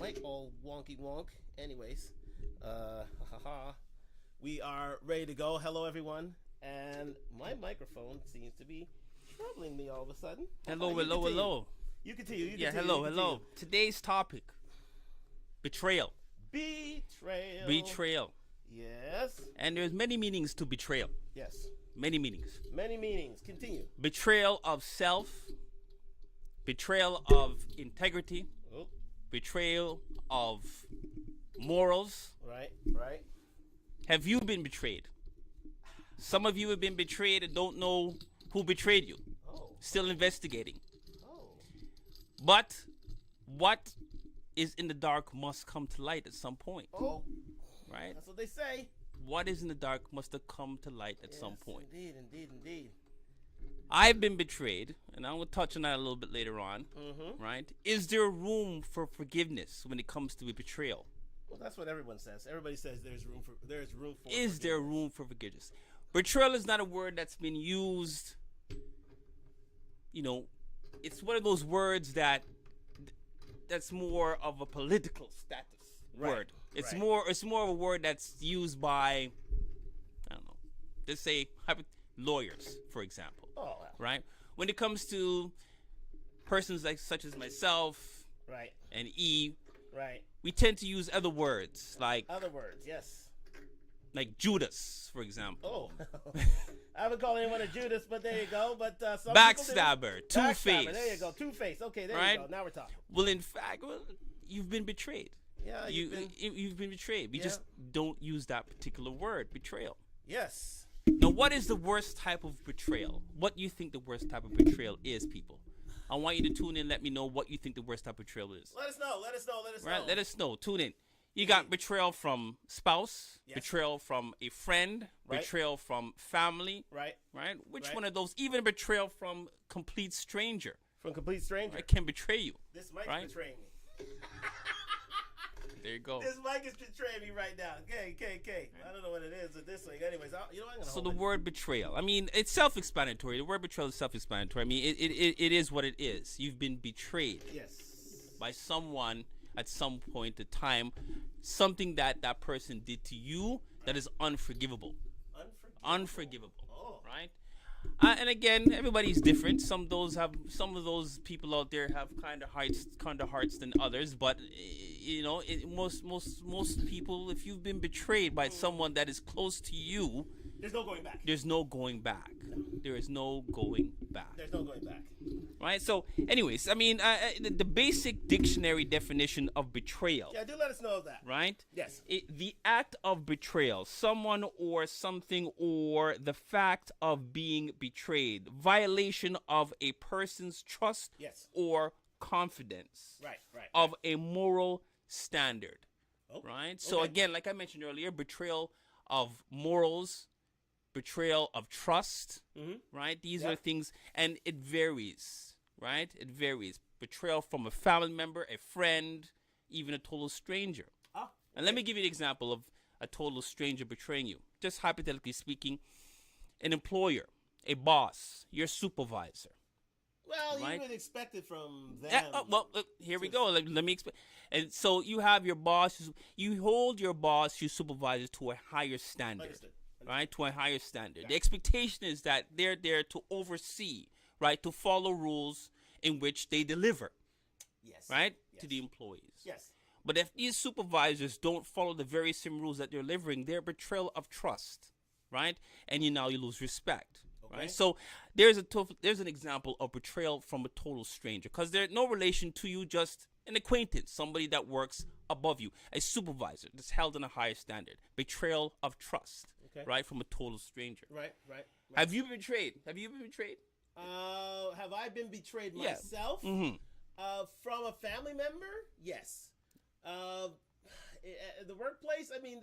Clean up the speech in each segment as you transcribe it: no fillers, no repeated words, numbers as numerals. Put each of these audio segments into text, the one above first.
mic all wonky wonk. Anyways, we are ready to go. Hello, everyone. And my microphone seems to be troubling me all of a sudden. Hello. You continue. Hello. Today's topic: betrayal. Betrayal. Yes. And there's many meanings to betrayal. Yes. Many meanings. Continue. Betrayal of self. Betrayal of integrity. Oh. Betrayal of morals. Right. Have you been betrayed? Some of you have been betrayed and don't know who betrayed you. Oh. Still investigating. Oh. But what is in the dark must come to light at some point. Oh. Right? That's what they say. What is in the dark must have come to light at some point. Indeed. I've been betrayed, and I will touch on that a little bit later on. Mm-hmm. Right? Is there room for forgiveness when it comes to a betrayal? Well, that's what everyone says. Everybody says there's room for. Is there room for forgiveness? Betrayal is not a word that's been used. You know, it's one of those words that's more of a political status word. It's more of a word that's used by, I don't know, let's say lawyers, for example. Oh, wow. Right? When it comes to persons such as myself, right, and E, right, we tend to use other words like yes, like Judas, for example. Oh, I haven't called anyone a Judas, but there you go. But some backstabber, two-faced. There you go, two-faced. Okay, there you go. Now we're talking. Well, in fact, you've been betrayed. Yeah, you've been betrayed. We just don't use that particular word, betrayal. Yes. Now, what is the worst type of betrayal? What do you think the worst type of betrayal is, people? I want you to tune in and let me know what you think the worst type of betrayal is. Let us know. Right? Let us know. Tune in. You got betrayal from spouse, betrayal from a friend, betrayal from family. Right? Which one of those? Even betrayal from complete stranger. From complete stranger. Right, can betray you. This mic's betraying me. There you go. This mic is betraying me right now. Okay. I don't know what it is at this thing. Anyways, I'm gonna So the word betrayal. I mean, it's self-explanatory. The word betrayal is self-explanatory. I mean, it is what it is. You've been betrayed. Yes. By someone at some point in time, something that person did to you that is unforgivable. Unforgivable. Oh. Right? And again, everybody's different. Some of those people out there have kinder hearts than others. But you know, most people, if you've been betrayed by someone that is close to you, there's no going back. There's no going back. There is no going back. There's no going back. Right. So, anyways, I mean, the basic dictionary definition of betrayal. Yeah, do let us know that. Right. Yes. The act of betrayal, someone or something, or the fact of being betrayed, violation of a person's trust or confidence. Right. Of a moral standard. Oh, right. So again, like I mentioned earlier, betrayal of morals. Betrayal of trust, right? These are things, and it varies, right? It varies. Betrayal from a family member, a friend, even a total stranger. And let me give you an example of a total stranger betraying you. Just hypothetically speaking, an employer, a boss, your supervisor. Well, you would expect it from them. Here we go. Let me explain. And so you have your boss. You hold your boss, your supervisor, to a higher standard. Understood. Right, to a higher standard. The expectation is that they're there to oversee, right, to follow rules in which they deliver, right, to the employees. Yes. But if these supervisors don't follow the very same rules that they're delivering, they're betrayal of trust, right, and you lose respect. Okay. Right, so there's an example of betrayal from a total stranger because they're no relation to you, just an acquaintance, somebody that works above you, a supervisor that's held in a higher standard. Betrayal of trust. Okay. Right, from a total stranger. Right. Have you been betrayed? Have I been betrayed myself? Mm-hmm. From a family member? Yes. The workplace, I mean,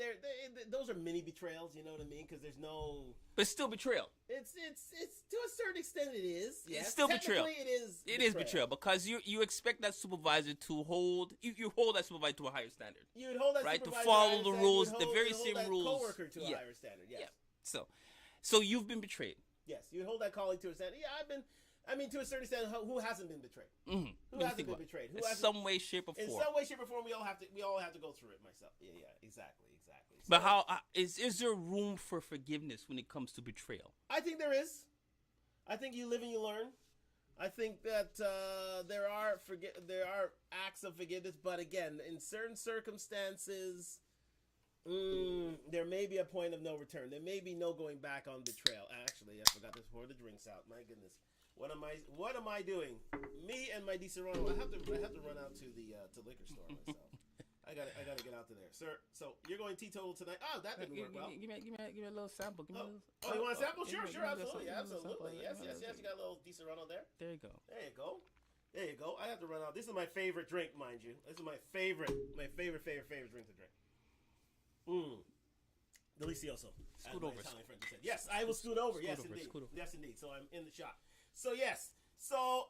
those are mini betrayals. You know what I mean? Because there's no. But it's still betrayal. It's to a certain extent it is. Yes. It's still betrayal. It is betrayal because you expect that supervisor to hold that supervisor to a higher standard. You would hold that supervisor to follow the rules, the very same rules. Coworker to a higher standard. Yes. Yeah. So you've been betrayed. Yes, you would hold that colleague to a standard. Yeah, I've been. I mean, to a certain extent, who hasn't been betrayed? Mm-hmm. Who hasn't been betrayed? Who in hasn't, some way, shape, or form? In some way, shape, or form, we all have to go through it. Myself, yeah, exactly. So, But how is there room for forgiveness when it comes to betrayal? I think there is. I think you live and you learn. I think that there are acts of forgiveness, but again, in certain circumstances, there may be a point of no return. There may be no going back on betrayal. Actually, I forgot to pour the drinks out. My goodness, what am I doing? Me and my DiSerrano. I have to run out to the liquor store myself. I gotta get out to there, sir. So you're going teetotal tonight? Oh, that didn't work well. Give me a little sample. You want a sample? Sure, absolutely. Yes. You got a little DiSerrano there. There you go. I have to run out. This is my favorite drink, mind you. This is my favorite drink to drink. Delicioso. Scoot over. Yes, I will scoot over. Yes, indeed. So I'm in the shop. So yes. So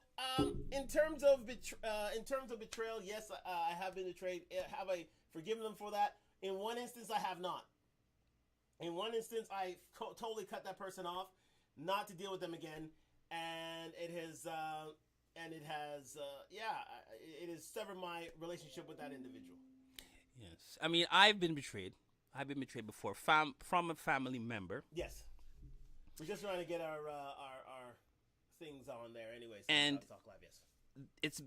in terms of betrayal, yes, I have been betrayed. Have I forgiven them for that? In one instance, I have not. In one instance, I totally cut that person off, not to deal with them again, and it has severed my relationship with that individual. Yes, I mean I've been betrayed. I've been betrayed before from a family member. Yes, we're just trying to get our things on there, anyways. And Talk Live, yes. It's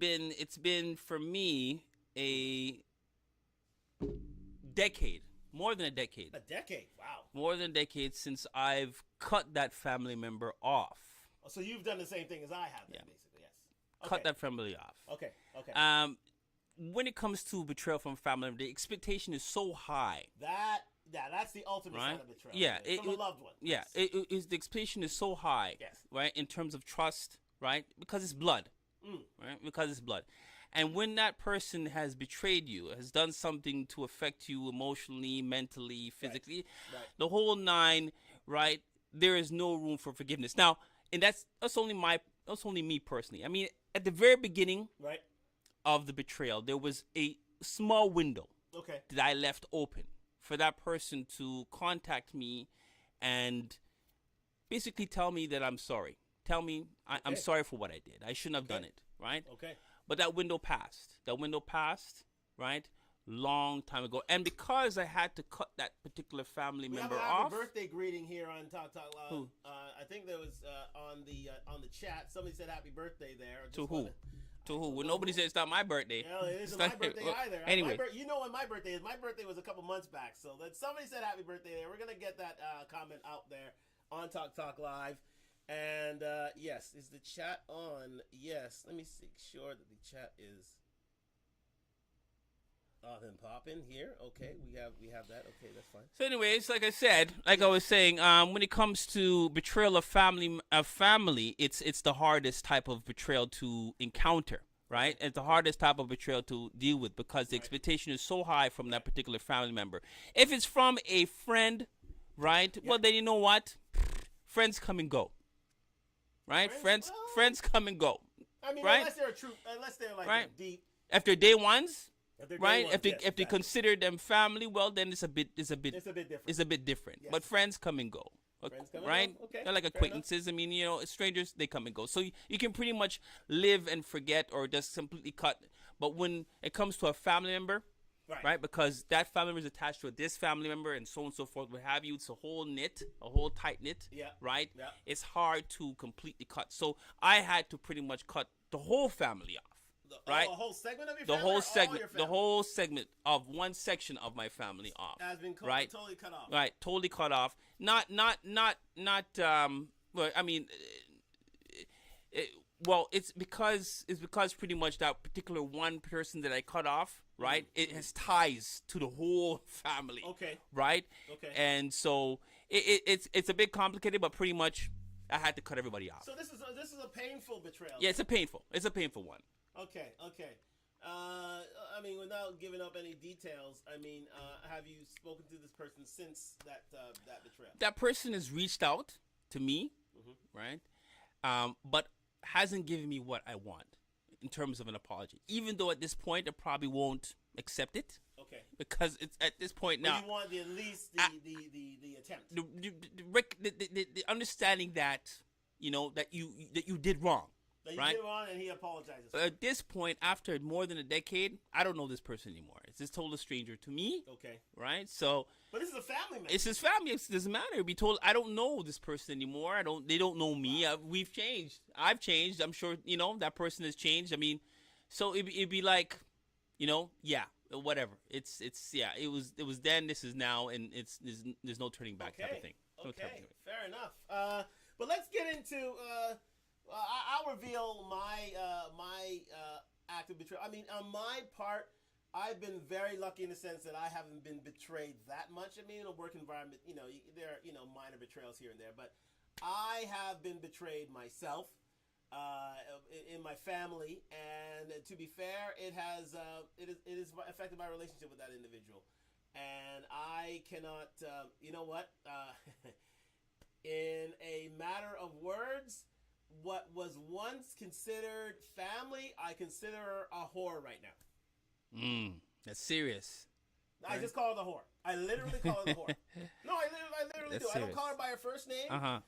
been for me a decade, more than a decade. A decade, wow. More than a decade since I've cut that family member off. Oh, so you've done the same thing as I have, then, basically, yes. Okay. Cut that family off. Okay. When it comes to betrayal from a family member, the expectation is so high. That's the ultimate sign of betrayal. Yeah, from a loved one. Yeah, yes. The expectation is so high. Yes. Right, in terms of trust, right, because it's blood. Right, because it's blood, and when that person has betrayed you, has done something to affect you emotionally, mentally, physically, right. The whole nine, right, there is no room for forgiveness. Now, and that's only me personally. I mean, at the very beginning, right, of the betrayal, there was a small window that I left open for that person to contact me and basically tell me that I'm sorry. Tell me I'm sorry for what I did. I shouldn't have done it, right? Okay. But that window passed. Right? Long time ago. And because I had to cut that particular family member off. We have a happy birthday greeting here on Talk Live. I think there was on the chat, somebody said happy birthday there. To who? To who? Well, nobody said it's not my birthday. No, it isn't my birthday either. Anyway. You know when my birthday is. My birthday was a couple months back. So somebody said happy birthday there. We're going to get that comment out there on Talk Live. And yes, is the chat on? Yes. Let me make sure that the chat is then popping here. Okay, we have that. Okay, that's fine. So anyways, like I said, I was saying, when it comes to betrayal of family, it's the hardest type of betrayal to encounter, right? It's the hardest type of betrayal to deal with because the expectation is so high from that particular family member. If it's from a friend, right? Yeah. Well, then you know what? Friends come and go, right? Friends come and go. I mean, right? unless they're like deep. After day ones. Right, if they yes, consider them family, well, then it's a bit different. Yes. But friends come and go, right? Okay. They're like acquaintances. I mean, strangers, they come and go. So you can pretty much live and forget or just completely cut. But when it comes to a family member, right, because that family member is attached to this family member and so on and so forth, what have you, it's a whole tight knit, right? Yeah. It's hard to completely cut. So I had to pretty much cut the whole family off. Right, a whole segment of your the family. The whole segment of one section of my family off has been totally cut off. Right, totally cut off. Not. Well, I mean, it's because pretty much that particular one person that I cut off. Right, it has ties to the whole family. Okay. Right. Okay. And so it's a bit complicated, but pretty much I had to cut everybody off. So this is a painful betrayal. Yeah, it's a painful one. Okay. I mean, without giving up any details, I mean, have you spoken to this person since that betrayal? That person has reached out to me, right? But hasn't given me what I want in terms of an apology. Even though at this point I probably won't accept it. Okay. Because it's at this point now. But you want at least the attempt. The understanding that that you did wrong. That you right? get him on and he apologizes. At this point, after more than a decade, I don't know this person anymore. It's this total stranger to me. Okay. Right? So, but this is a family member. It's his family. It doesn't matter. Be told I don't know this person anymore. They don't know me. We've changed. I've changed. I'm sure that person has changed. I mean, so it'd be like, yeah, whatever. It's yeah. It was then. This is now, and there's no turning back type of thing. No Okay. Fair enough. But let's get into. I'll reveal my act of betrayal. I mean, on my part, I've been very lucky in the sense that I haven't been betrayed that much. I mean, in a work environment, there are minor betrayals here and there, but I have been betrayed myself in my family, and to be fair, it has affected my relationship with that individual, and I cannot. You know what? In a matter of words, what was once considered family, I consider a whore right now. That's serious. I just call her the whore. I literally call her the whore. No, I literally do. Serious. I don't call her by her first name. I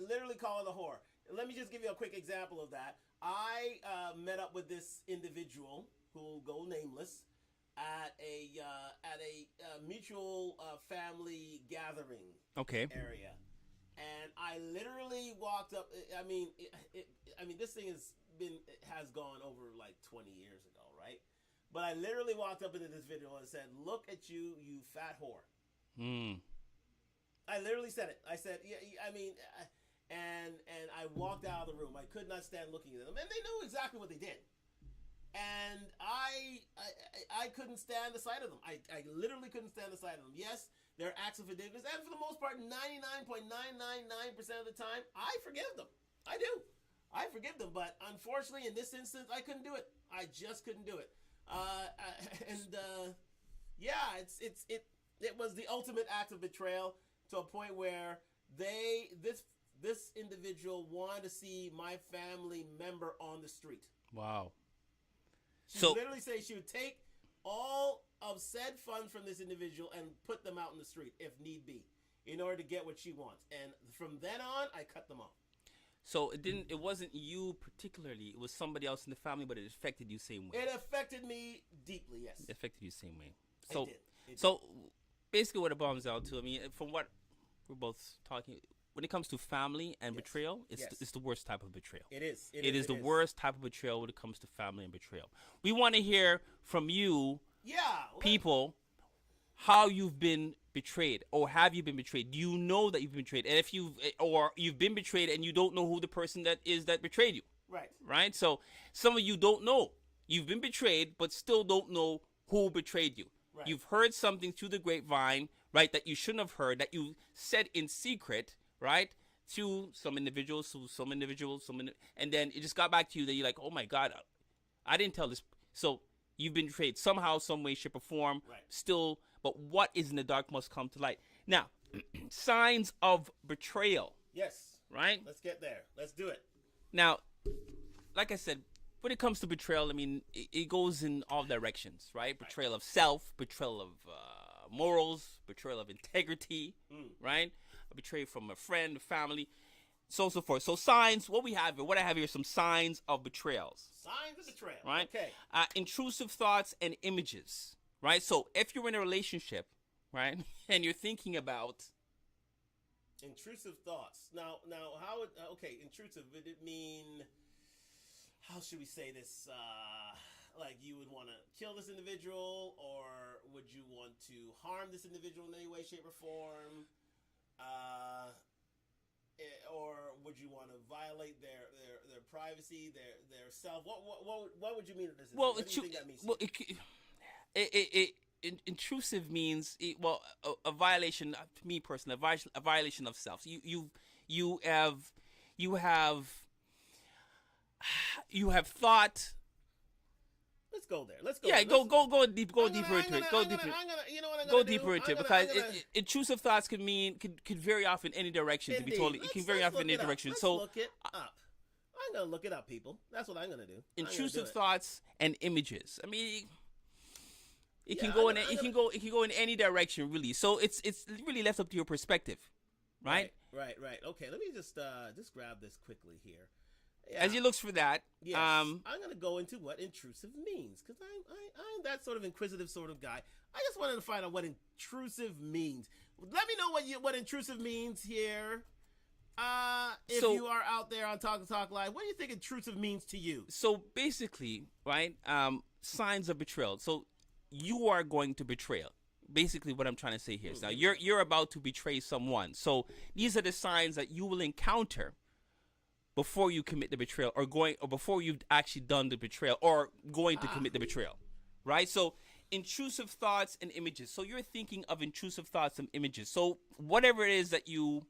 literally call her the whore. Let me just give you a quick example of that. I met up with this individual who will go nameless at a mutual family gathering area. And I literally walked up. I mean, this thing has gone over like 20 years ago, right? But I literally walked up into this video and said, "Look at you, you fat whore." I literally said it. I said, "Yeah." I mean, and I walked out of the room. I could not stand looking at them, and they knew exactly what they did. And I couldn't stand the sight of them. I literally couldn't stand the sight of them. Yes. They're acts of forgiveness, and for the most part, 99.999% of the time, I forgive them. I do. I forgive them, but unfortunately, in this instance, I couldn't do it. I just couldn't do it. It was the ultimate act of betrayal to a point where this individual wanted to see my family member on the street. Wow. She literally said she would take all of said funds from this individual and put them out in the street if need be in order to get what she wants. And from then on, I cut them off. So it wasn't you particularly, it was somebody else in the family, but it affected you same way. It affected me deeply, yes. It affected you same way. So it did. So basically what it boils down to, I mean, from what we're both talking, when it comes to family and betrayal, it's the worst type of betrayal. It is. It is the worst type of betrayal when it comes to family and betrayal. We want to hear from you, people, how you've been betrayed, or have you been betrayed? Do you know that you've been betrayed? And if you've been betrayed and you don't know who the person that betrayed you. Right? So some of you don't know. You've been betrayed, but still don't know who betrayed you. Right. You've heard something through the grapevine, right, that you shouldn't have heard, that you said in secret, right, to some individuals, and then it just got back to you that you're like, oh my God, I didn't tell this. So you've been betrayed somehow, some way, shape, or form. Right. Still, but what is in the dark must come to light. Now, signs of betrayal. Yes. Right? Let's get there. Let's do it. Now, like I said, when it comes to betrayal, I mean, it goes in all directions, right? Betrayal of self, betrayal of morals, betrayal of integrity, right? A betrayal from a friend, a family, so on and so forth. So signs, what I have here are some signs of betrayals. Signs of betrayal. Right? Okay. Intrusive thoughts and images, right? So if you're in a relationship, right, and you're thinking about intrusive thoughts. Now, how would intrusive? Would it mean? How should we say this? Like you would want to kill this individual, or would you want to harm this individual in any way, shape, or form? Or would you want to violate their privacy, their self? What would you mean? What do you think that means? Well, intrusive means a violation. To me personally, a violation of self. You have thought. Let's go there. Let's go. Yeah, there. Go deeper into it. Go deeper. Go deeper into it because intrusive thoughts could vary off in any direction. Indeed. To be totally, it can vary off in any direction. Let's so look it up. I'm gonna look it up, people. That's what I'm gonna do. Intrusive thoughts and images. I mean, it can go in any direction really. So it's really left up to your perspective, right? Right. Okay, let me just grab this quickly here. as he looks for that, yes, I'm gonna go into what intrusive means because I'm that sort of inquisitive sort of guy. I just wanted to find out what intrusive means. Let me know what intrusive means here. If you are out there on Talk Live, what do you think intrusive means to you? So basically, right, signs of betrayal. So you are going to betray. Basically, what I'm trying to say here is now you're about to betray someone. So these are the signs that you will encounter before you commit the betrayal, or before you've actually done the betrayal, or going to commit the betrayal, right? So intrusive thoughts and images. So you're thinking of intrusive thoughts and images. So whatever it is that you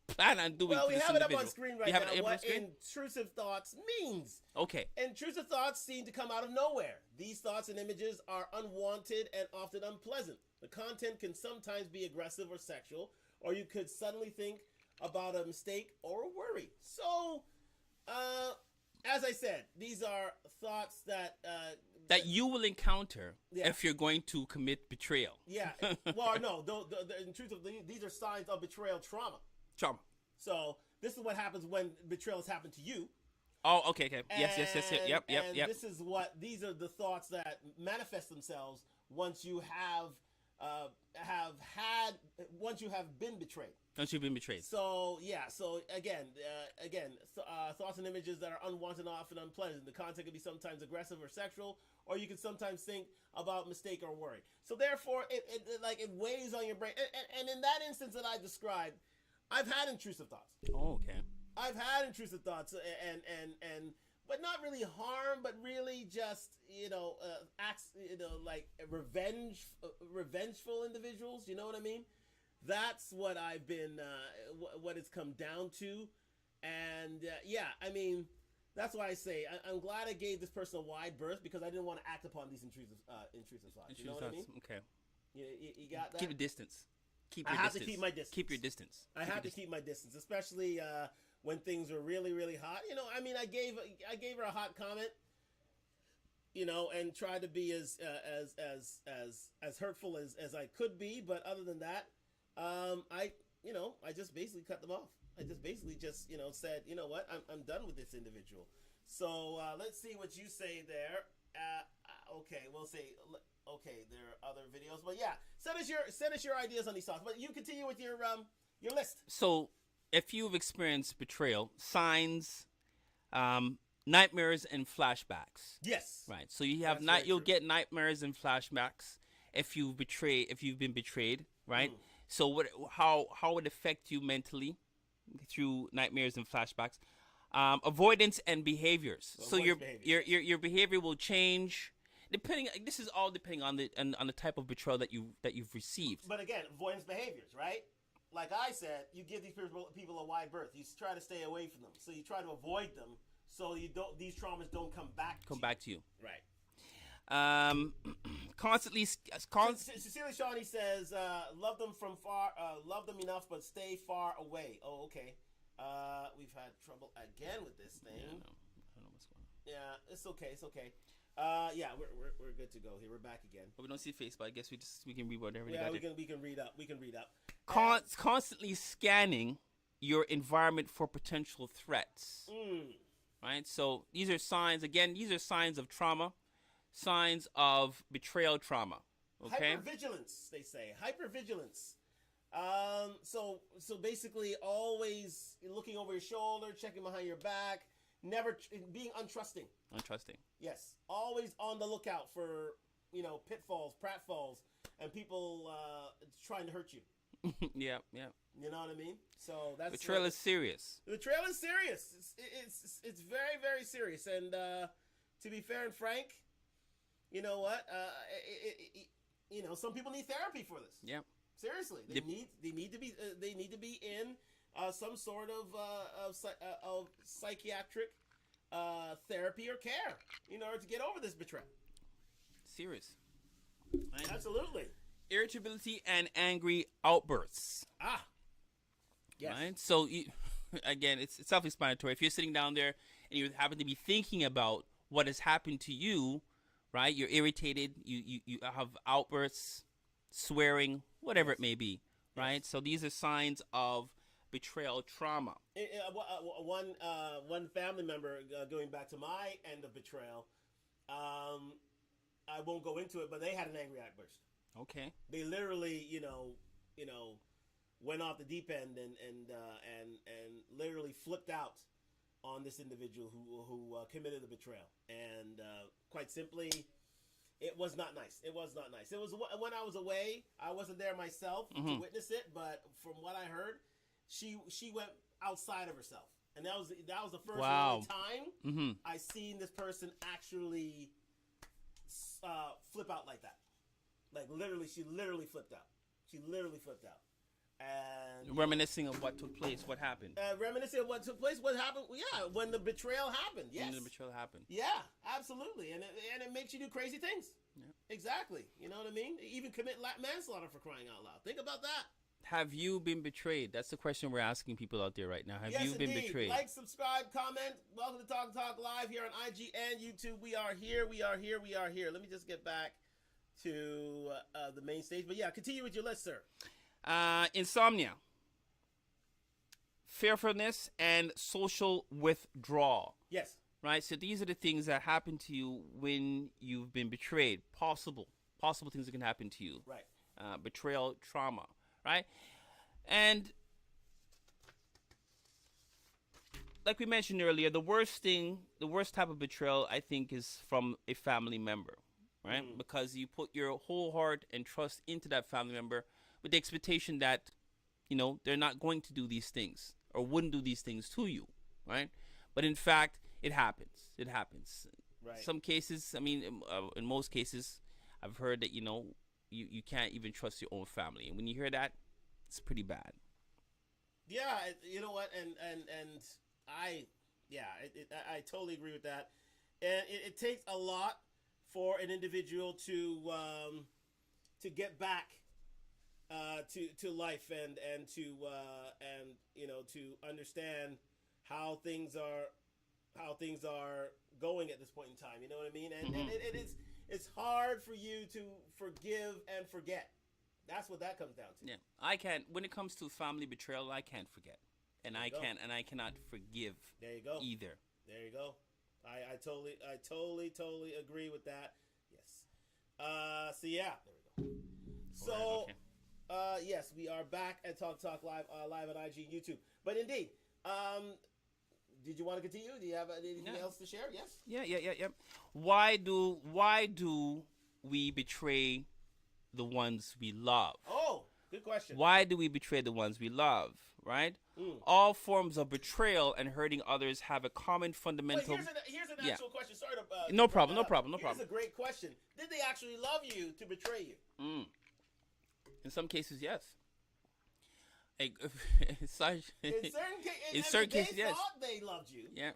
plan on doing. Well, we have it up individual. on screen right now. What intrusive thoughts means? Okay. Intrusive thoughts seem to come out of nowhere. These thoughts and images are unwanted and often unpleasant. The content can sometimes be aggressive or sexual, or you could suddenly think about a mistake or a worry. So, as I said, these are thoughts that you will encounter if you're going to commit betrayal. Yeah. Well, no. In truth, these are signs of betrayal trauma. So this is what happens when betrayals happen to you. Oh, okay. Yes. Yep. These are the thoughts that manifest themselves once you once you have been betrayed. Once you've been betrayed. So yeah. So again, thoughts and images that are unwanted, often unpleasant. The content can be sometimes aggressive or sexual, or you can sometimes think about mistake or worry. So therefore, it weighs on your brain. And in that instance that I described, I've had intrusive thoughts. Oh, okay. I've had intrusive thoughts, and but not really harm, but really just acts, like revengeful individuals. You know what I mean? That's what I've been, what it's come down to, and I mean, that's why I say I'm glad I gave this person a wide berth because I didn't want to act upon these intrusive thoughts. You know what I mean? Okay. You got that? Keep a distance. I have to keep my distance. Keep your distance. I have to keep my distance, especially when things are really, really hot. I mean, I gave her a hot comment, and tried to be as hurtful as I could be. But other than that, I just basically cut them off. I just basically said, you know what, I'm done with this individual. So let's see what you say there. Okay, we'll say. Okay, there are other videos, but yeah, send us your ideas on these thoughts. But you continue with your list. So, if you've experienced betrayal, signs, nightmares and flashbacks. Yes. Right. So you have you'll get nightmares and flashbacks if you've been betrayed. Right. So how it affect you mentally through nightmares and flashbacks? Avoidance and behaviors. So your behavior will change. This is all depending on the type of betrayal that you've received. But again, avoidance behaviors, right? Like I said, you give these people a wide berth. You try to stay away from them. So you try to avoid them, so these traumas don't come back to you. Right. Constantly. Cecilia Shawnee says, "Love them from far. Love them enough, but stay far away." Oh, okay. We've had trouble again with this thing. Yeah, I don't know what's going on. Yeah, it's okay. It's okay. We're good to go here. We're back again. But we don't see face, but I guess we can read whatever. Yeah, we can read up. We can read up. Constantly scanning your environment for potential threats. Right. So these are signs. Again, these are signs of trauma, signs of betrayal trauma. Okay. Hypervigilance, they say. Hypervigilance. So basically, always looking over your shoulder, checking behind your back. Never being untrusting. Yes, always on the lookout for pitfalls, pratfalls, and people trying to hurt you. Yeah. You know what I mean? So that's betrayal is serious. Betrayal is serious. It's very, very serious. And to be fair and frank, you know what? Some people need therapy for this. Yeah. Seriously, they need to be in some sort of psychiatric therapy or care in order to get over this betrayal. Serious. Absolutely. Irritability and angry outbursts. Yes. Right? So, again, it's self-explanatory. If you're sitting down there and you happen to be thinking about what has happened to you, right? You're irritated. You have outbursts, swearing, whatever it may be, right? Yes. So these are signs of betrayal trauma. One family member, going back to my end of betrayal, I won't go into it, but they had an angry outburst. Okay. They literally, went off the deep end and literally flipped out on this individual who committed the betrayal. And quite simply, it was not nice. It was not nice. It was when I was away. I wasn't there myself to witness it, but from what I heard, she went outside of herself, and that was the first time I seen this person actually flip out like that. Like literally, she literally flipped out. And reminiscing of what took place, what happened. Reminiscing of what took place, what happened. Yeah, when the betrayal happened. Yes. When the betrayal happened. Yeah, absolutely, and it makes you do crazy things. Yeah. Exactly. You know what I mean? Even commit manslaughter, for crying out loud. Think about that. Have you been betrayed? That's the question we're asking people out there right now. Have you been betrayed? Like, subscribe, comment. Welcome to Talk Live here on IG and YouTube. We are here. Let me just get back to the main stage. But yeah, continue with your list, sir. Insomnia, fearfulness, and social withdrawal. Yes. Right? So these are the things that happen to you when you've been betrayed. Possible things that can happen to you. Right. Betrayal, trauma. Right? And like we mentioned earlier, the worst type of betrayal, I think, is from a family member. Right? Because you put your whole heart and trust into that family member with the expectation that, they're not going to do these things or wouldn't do these things to you, right? But in fact, it happens. Right. Some cases, in most cases, I've heard that, you can't even trust your own family. And when you hear that, it's pretty bad. Yeah, you know what? And I totally agree with that. And it takes a lot for an individual to get back to life and to understand how things are going at this point in time. You know what I mean? And it's hard for you to forgive and forget. That's what that comes down to. Yeah, I can't. When it comes to family betrayal, I can't forget, and I cannot forgive. There you go. Either. There you go. I totally agree with that. Yes. So yeah, there we go. So. Right, okay. Yes, we are back at Talk Live, live on IG and YouTube. But indeed, did you want to continue? Do you have anything else to share? Yes. Yeah. Why do we betray the ones we love? Oh, good question. Why do we betray the ones we love? Right. All forms of betrayal and hurting others have a common fundamental. Wait, here's an actual question. Sorry to. No problem. Here's a great question. Did they actually love you to betray you? In some cases, yes. In certain cases, yes. Thought they loved you. Yeah.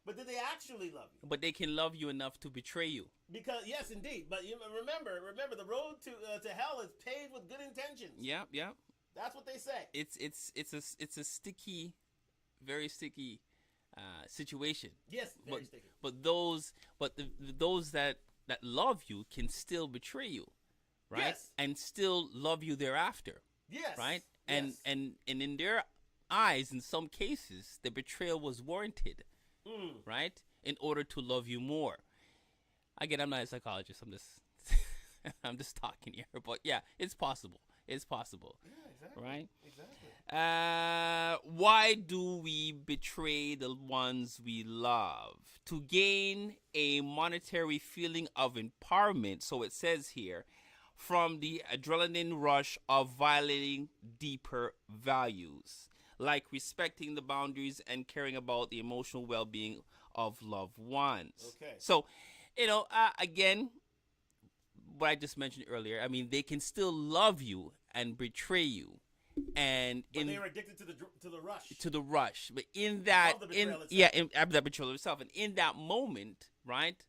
But did they actually love you? But they can love you enough to betray you. Because yes, indeed. But remember, the road to hell is paved with good intentions. Yeah. That's what they say. It's a sticky, very sticky situation. Yes, very sticky. But those that love you can still betray you. Right? Yes. And still love you thereafter. Yes. Right? Yes. And in their eyes, in some cases, the betrayal was warranted. Right? In order to love you more. Again, I'm not a psychologist. I'm just talking here. But yeah, it's possible. Yeah, exactly. Right? Exactly. Why do we betray the ones we love? To gain a monetary feeling of empowerment. So it says here, from the adrenaline rush of violating deeper values, like respecting the boundaries and caring about the emotional well-being of loved ones. Okay. So, again, what I just mentioned earlier, they can still love you and betray you. But they were addicted to the rush. To the rush. But in that, that betrayal itself. And in that moment, right,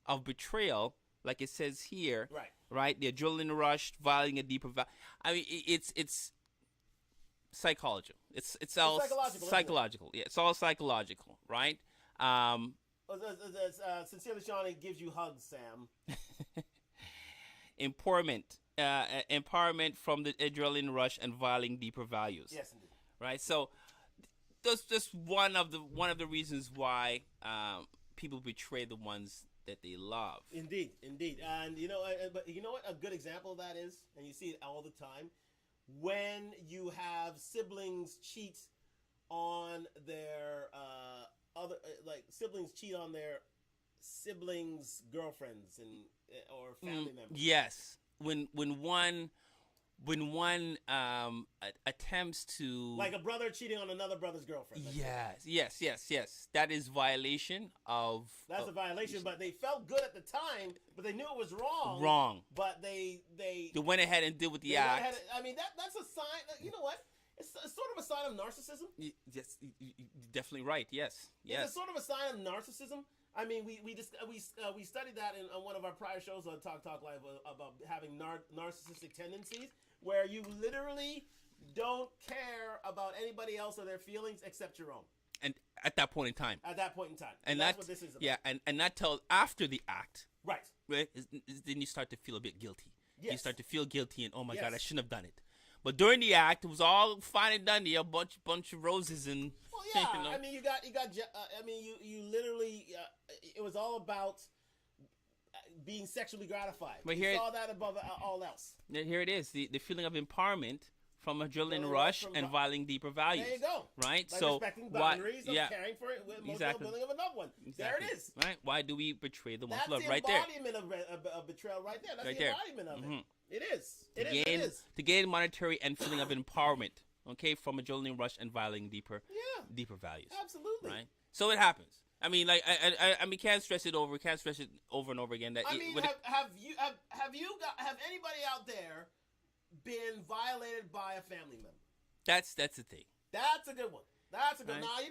of betrayal, like it says here, right, the adrenaline rush, violating a deeper value. It's psychological. It's all psychological. Yeah, it's all psychological, right? Sincerely, Shawnee gives you hugs, Sam. Empowerment from the adrenaline rush and violating deeper values. Yes, indeed. right? So that's just one of the reasons why people betray the ones that they love. Indeed, indeed. And but you know what a good example of that is, and you see it all the time, when you have siblings cheat on their other like siblings cheat on their siblings girlfriends and or family members. Yes, when one attempts to, Like a brother cheating on another brother's girlfriend. yes, that is violation of. That's a violation, but they felt good at the time, but they knew it was wrong. Wrong. But they went ahead and did with the act. I mean that's a sign. You know what? It's sort of a sign of narcissism. Yes, you're definitely right. Yes. It's a sort of a sign of narcissism. I mean, we studied that on one of our prior shows on Talk Live about having narcissistic tendencies, where you literally don't care about anybody else or their feelings except your own. And at that point in time. And that's what this is about. Yeah, and not till after the act. Right. Right? Then you start to feel a bit guilty. Yes. You start to feel guilty and, oh my God, I shouldn't have done it. But during the act, it was all fine and dandy, a bunch of roses and. Well, yeah. I mean, you got. I mean, you literally. It was all about being sexually gratified. But you saw that above all else. Here it is, the feeling of empowerment from adrenaline rush and violating deeper values. There you go. Right. Like so respecting boundaries of caring for it, exactly. building of a loved one. Exactly. There it is. Right. Why do we betray the ones That's love? the Right there. embodiment of betrayal. Right there. That's right the there. embodiment of it. It is. It is. To gain monetary and feeling of empowerment. Okay, from adrenaline rush and violating deeper values. Absolutely. Right. So it happens. I mean, like I mean, can't stress it over. Can't stress it over and over again. That I mean, have anybody out there been violated by a family member? That's the thing. That's a good one. That's a good. Right.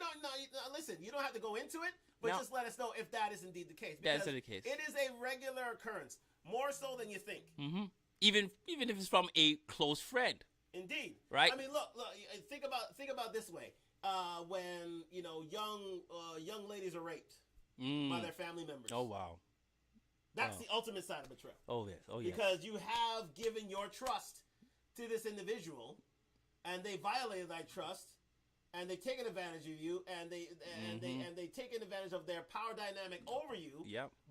Listen, you don't have to go into it, but just let us know if that is indeed the case. That's the case. It is a regular occurrence, more so than you think. Mm-hmm. Even if it's from a close friend. Indeed. Right. I mean, look. Think about this way. When young ladies are raped by their family members. Oh wow. That's the ultimate side of betrayal. Oh yes. Oh yes. Because you have given your trust to this individual, and they violated that trust, and they've taken advantage of you, and they taken advantage of their power dynamic over you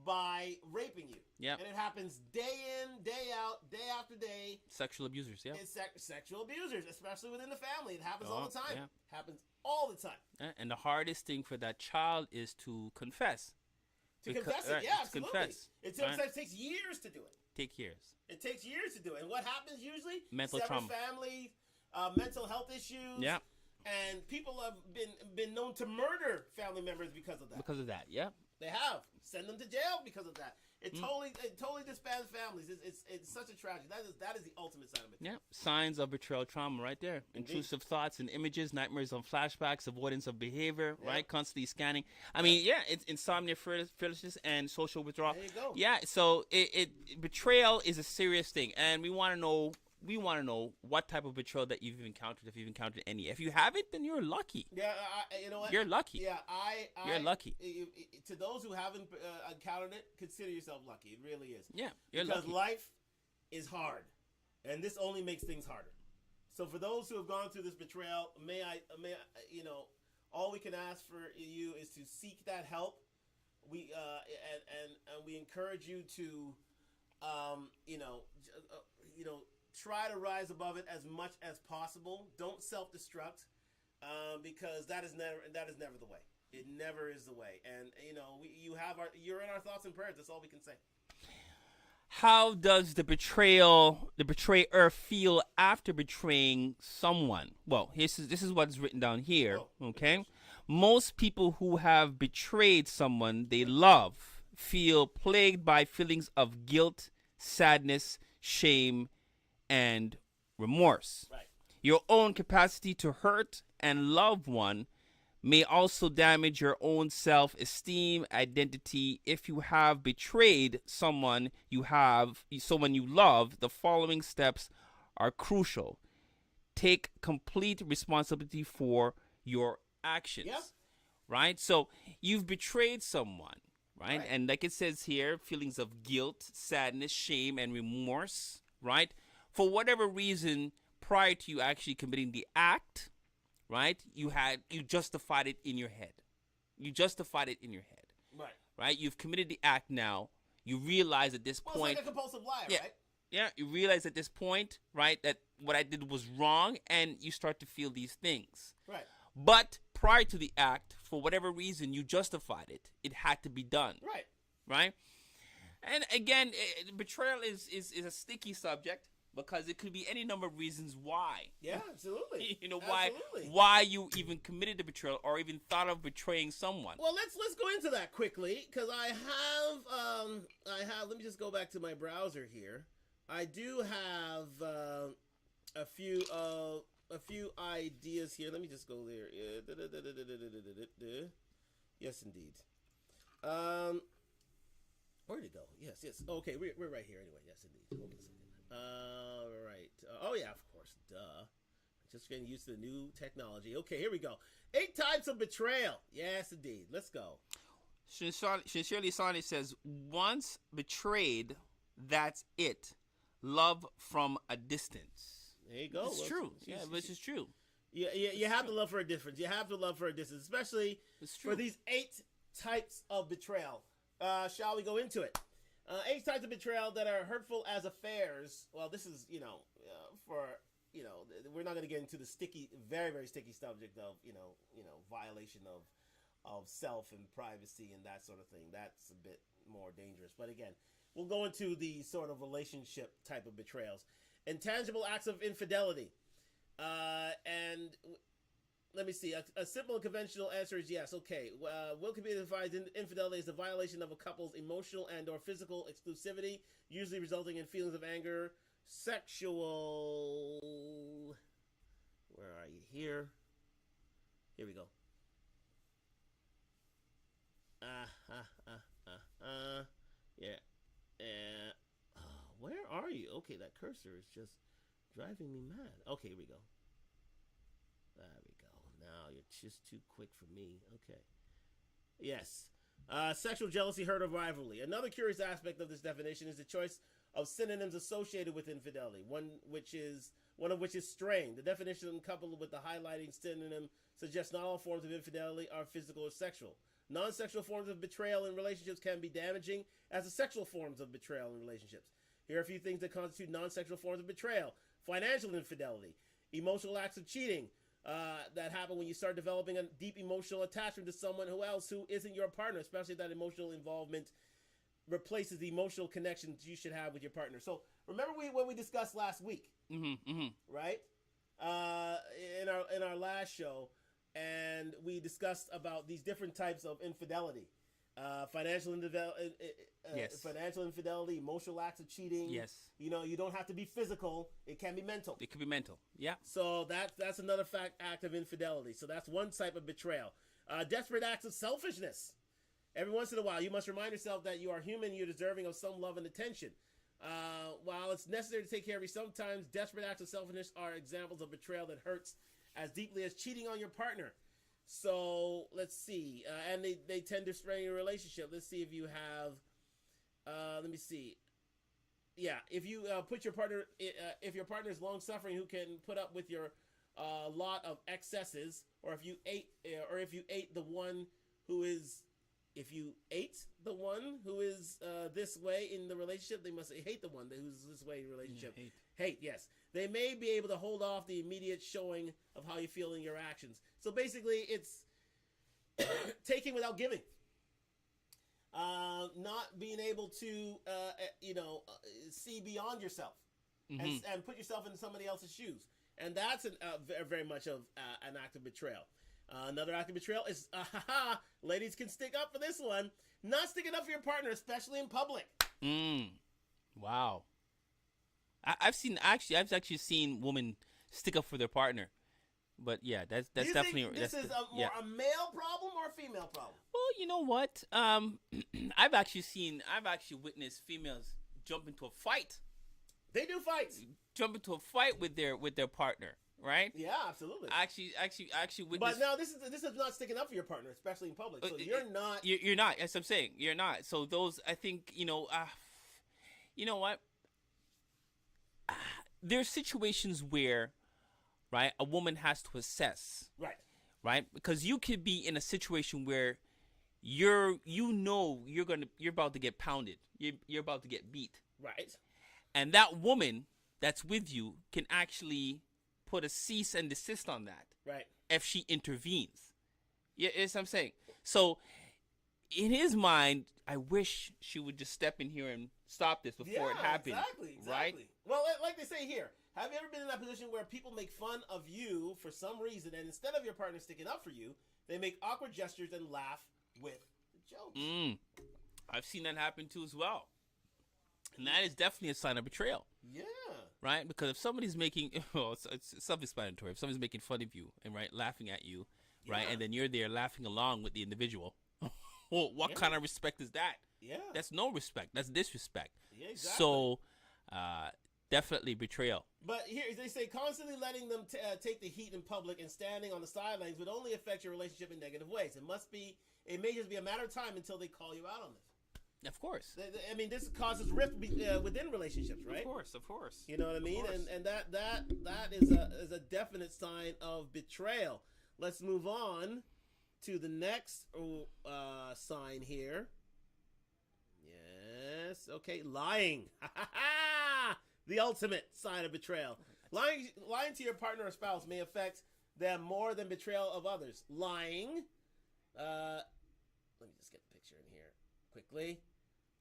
by raping you. Yep. And it happens day in, day out, day after day. Sexual abusers, yeah. It's sexual abusers, especially within the family. It happens all the time. Yeah. Happens all the time. And the hardest thing for that child is to confess. Confess it, absolutely. Confess, it takes years to do it. It takes years to do it. And what happens usually? Mental trauma. Family, mental health issues. Yeah. And people have been known to murder family members because of that. Because of that, yeah. They have. Send them to jail because of that. It totally disbands families. It's such a tragedy. That is the ultimate side of it. Yeah. Signs of betrayal trauma right there. Indeed. Intrusive thoughts and images, nightmares on flashbacks, avoidance of behavior, right? Constantly scanning. I mean, it's insomnia, fearlessness, and social withdrawal. There you go. Yeah, so betrayal is a serious thing, and we want to know what type of betrayal that you've encountered, if you've encountered any. If you haven't, then you're lucky. Yeah, you know what? You're lucky. Yeah, you're lucky. To those who haven't encountered it, consider yourself lucky. It really is. Yeah, you're because lucky. Life is hard, and this only makes things harder. So for those who have gone through this betrayal, may I, all we can ask for you is to seek that help. We and we encourage you to, try to rise above it as much as possible. Don't self-destruct, because that is never the way. It never is the way. And you're in our thoughts and prayers. That's all we can say. How does the betrayer feel after betraying someone? Well, this is what's written down here. Okay, most people who have betrayed someone they love feel plagued by feelings of guilt, sadness, shame, and remorse. Right. Your own capacity to hurt and love one may also damage your own self-esteem, identity. If you have betrayed someone you love, the following steps are crucial. Take complete responsibility for your actions. Yeah. Right? So you've betrayed someone, right? And like it says here, feelings of guilt, sadness, shame, and remorse, right? For whatever reason, prior to you actually committing the act, right? You justified it in your head. You justified it in your head. Right. Right? You've committed the act now. You realize at this point. It's like a compulsive liar, yeah, right? Yeah, you realize at this point, right, that what I did was wrong, and you start to feel these things. Right. But prior to the act, for whatever reason, you justified it. It had to be done. Right. Right? And again, betrayal is a sticky subject because it could be any number of reasons why. Yeah, absolutely. Why you even committed the betrayal or even thought of betraying someone. Well, let's go into that quickly because I have. Let me just go back to my browser here. I do have a few ideas here. Let me just go there. Yes, indeed. Where'd it go? Yes. Okay, we're right here anyway. Yes, indeed. Hold on a second. Right. Oh yeah, of course. Duh. Just getting used to the new technology. Okay, here we go. 8 types of betrayal. Yes, indeed. Let's go. Sincerely, Sonny says, once betrayed, that's it. Love from a distance. There you go. It's true. Yeah, this is true. Yeah, you have to love for a difference. You have to love for a distance, especially for these 8 types of betrayal. Shall we go into it? 8 types of betrayal that are hurtful as affairs. Well, this is, we're not going to get into the sticky, very, very sticky subject of, violation of self and privacy and that sort of thing. That's a bit more dangerous. But again, we'll go into the sort of relationship type of betrayals. Intangible acts of infidelity. And let me see. A simple and conventional answer is yes. Okay. Wikipedia defines infidelity as the violation of a couple's emotional and or physical exclusivity, usually resulting in feelings of anger, sexual... Where are you? Here we go. Yeah. Where are you? Okay, that cursor is just driving me mad. Okay, here we go. There we go. Now you're just too quick for me. Okay. Yes. Sexual jealousy, hurt, or rivalry. Another curious aspect of this definition is the choice of synonyms associated with infidelity, one of which is strain. The definition coupled with the highlighting synonym suggests not all forms of infidelity are physical or sexual. Non-sexual forms of betrayal in relationships can be damaging as the sexual forms of betrayal in relationships. Here are a few things that constitute non-sexual forms of betrayal. Financial infidelity, emotional acts of cheating that happen when you start developing a deep emotional attachment to someone who isn't your partner, especially if that emotional involvement replaces the emotional connections you should have with your partner. So remember what we discussed last week, right? In our last show, and we discussed about these different types of infidelity. Financial infidelity, emotional acts of cheating. Yes. You don't have to be physical. It can be mental. It could be mental. Yeah. So that's another act of infidelity. So that's one type of betrayal. Desperate acts of selfishness. Every once in a while, you must remind yourself that you are human. You're deserving of some love and attention. While it's necessary to take care of you, sometimes desperate acts of selfishness are examples of betrayal that hurts as deeply as cheating on your partner. So let's see, and they tend to strain your relationship. Let's see if you have. Let me see. Yeah, if you put your partner, if your partner is long suffering, who can put up with your lot of excesses, or if you ate the one who is, this way in the relationship, they must hate the one who's this way in the relationship. Yeah, hate, yes. They may be able to hold off the immediate showing of how you feel in your actions. So basically, it's taking without giving. Not being able to, see beyond yourself and put yourself in somebody else's shoes. And that's very much of an act of betrayal. Another act of betrayal is, ladies can stick up for this one, not sticking up for your partner, especially in public. Wow. I've actually seen women stick up for their partner, but yeah, that's definitely. This is a male problem or a female problem? Well, you know what? I've actually witnessed females jump into a fight. They do fights. Jump into a fight with their partner, right? Yeah, absolutely. Actually witnessed. But now this is not sticking up for your partner, especially in public. So you're not. You're not. That's what I'm saying. You're not. So those, I think, you know what? There's situations where right? A woman has to assess, Right. right? Because you could be in a situation where you're about to get pounded. You're about to get beat. Right. And that woman that's with you can actually put a cease and desist on that. Right. If she intervenes. Yeah, it's what I'm saying. So in his mind, I wish she would just step in here and stop this before it happened. Exactly. Right? Well, like they say here, have you ever been in that position where people make fun of you for some reason, and instead of your partner sticking up for you, they make awkward gestures and laugh with the jokes? I've seen that happen too as well. And that is definitely a sign of betrayal. Yeah. Right? Because if somebody's making, well, it's self-explanatory. If somebody's making fun of you and laughing at you, right, and then you're there laughing along with the individual, well, what kind of respect is that? Yeah. That's no respect. That's disrespect. Yeah, exactly. So, definitely betrayal. But here they say constantly letting them take the heat in public and standing on the sidelines would only affect your relationship in negative ways. It may just be a matter of time until they call you out on this. Of course. I mean, this causes rift within relationships, right? Of course. You know what I mean? And that is a definite sign of betrayal. Let's move on to the next sign here. Yes. Okay. Lying. The ultimate sign of betrayal. Lying to your partner or spouse may affect them more than betrayal of others. Lying. Let me just get the picture in here quickly.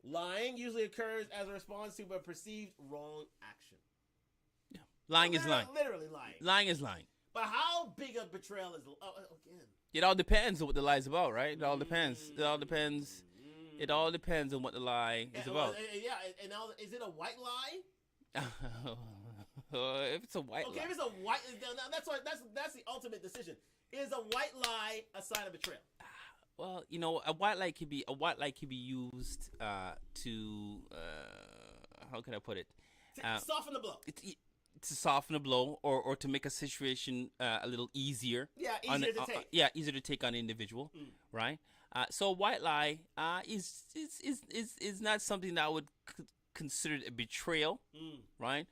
Lying usually occurs as a response to a perceived wrong action. Yeah. Lying is lying. Literally lying. Lying is lying. But how big a betrayal is again? It all depends on what the lie is about, right? It all depends. It all depends. It all depends on what the lie is about. Yeah, and now is it a white lie? If it's a white lie. Okay, if it's a white, that's the ultimate decision. Is a white lie a sign of betrayal? Well, a white lie could be used to how can I put it? Soften the blow. To soften the blow, or to make a situation a little easier. Yeah, easier to take. Easier to take on an individual, right? So a white lie is not something that I would consider a betrayal, right?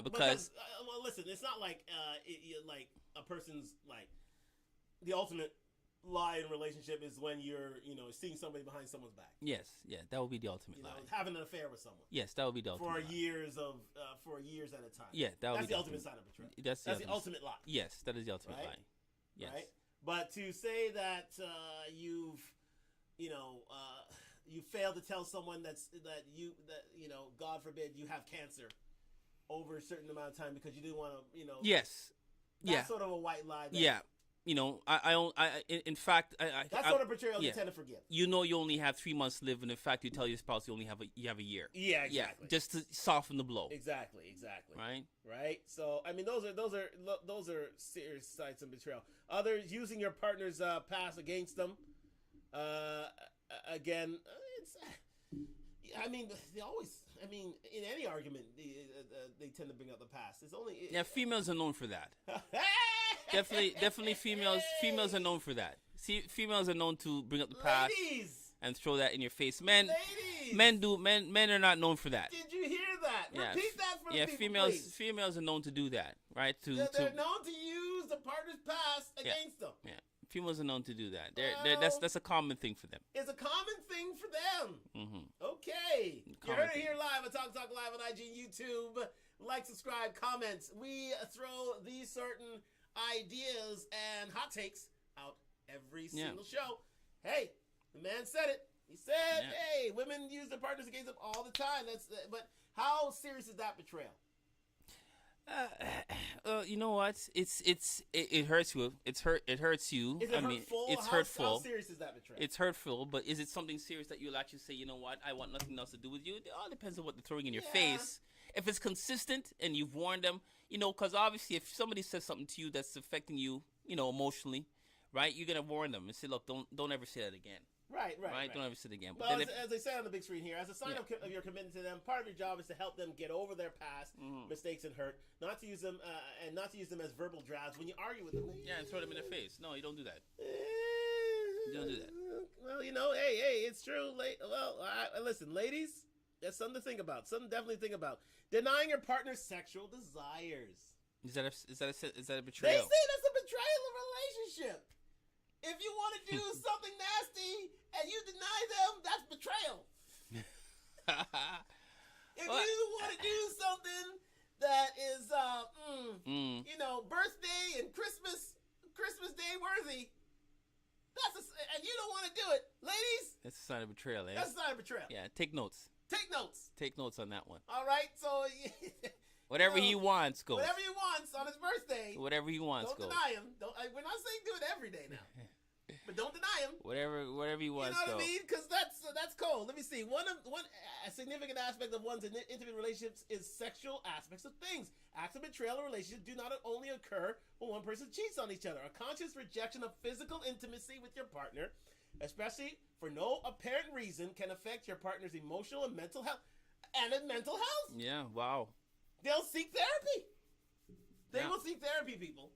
Because well, listen, it's not like like a person's like the ultimate lie in relationship is when you're seeing somebody behind someone's back. Yes, that would be the ultimate lie. Having an affair with someone. Yes, that would be the ultimate for lie. years at a time. Yeah, that's the ultimate sign of betrayal. That's the ultimate lie. Yes, that is the ultimate lie. Yes. Right? But to say that you failed to tell someone that God forbid you have cancer over a certain amount of time because you didn't want to Yes. That's sort of a white lie. Yeah. In fact, that's sort of betrayal you tend to forgive. You only have 3 months to live, and in fact, you tell your spouse you have a year. Yeah, exactly. Yeah, just to soften the blow. Exactly. Right. So I mean, those are serious signs of betrayal. Others using your partner's past against them. Again, they always. I mean, in any argument, they tend to bring up the past. It's only females are known for that. Definitely females are known for that. See, females are known to bring up the past and throw that in your face. Men are not known for that. Did you hear that? Yeah. Repeat that for people, females are known to do that, right? They're known to use the partner's past against them. Yeah. Females are known to do that. That's a common thing for them. It's a common thing for them. Mm-hmm. Okay. You heard it here live at Talk Live on IG and YouTube. Like, subscribe, comments. We throw these certain ideas and hot takes out every single show. Hey, the man said it. He said, "Hey, women use their partners against them all the time." But how serious is that betrayal? You know what? It hurts you. It hurts you. Is it hurtful? It's hurtful. How serious is that betrayal? It's hurtful, but is it something serious that you'll actually say, you know what? I want nothing else to do with you. It all depends on what they're throwing in your face. If it's consistent and you've warned them, because obviously if somebody says something to you that's affecting you, emotionally, right? You're gonna warn them and say, look, don't ever say that again. Right. Don't ever say it again. But as they say on the big screen here, as a sign of your commitment to them, part of your job is to help them get over their past mistakes and hurt. Not to use them as verbal drafts when you argue with them. Yeah, and throw them in their face. No, you don't do that. You don't do that. Well, hey, it's true. Listen, ladies, that's something to think about. Something definitely to think about. Denying your partner's sexual desires. Is that a They betrayal? say that's a betrayal of relationship. If you want to do something nasty and you deny them, that's betrayal. If What? you want to do something that is, birthday and Christmas Day worthy, and you don't want to do it, ladies. That's a sign of betrayal, eh? That's a sign of betrayal. Yeah, take notes. Take notes. Take notes on that one. All right, so Whatever he wants goes. Whatever he wants on his birthday. Whatever he wants don't goes. Deny him. We're not saying do it every day now, but don't deny him. Whatever he wants You know what goes. I mean? Because that's cold. Let me see. One significant aspect of one's intimate relationships is sexual aspects of things. Acts of betrayal in relationships do not only occur when one person cheats on each other. A conscious rejection of physical intimacy with your partner, especially for no apparent reason, can affect your partner's emotional and mental health. Yeah. Wow. They'll seek therapy. They Yeah. will seek therapy, people.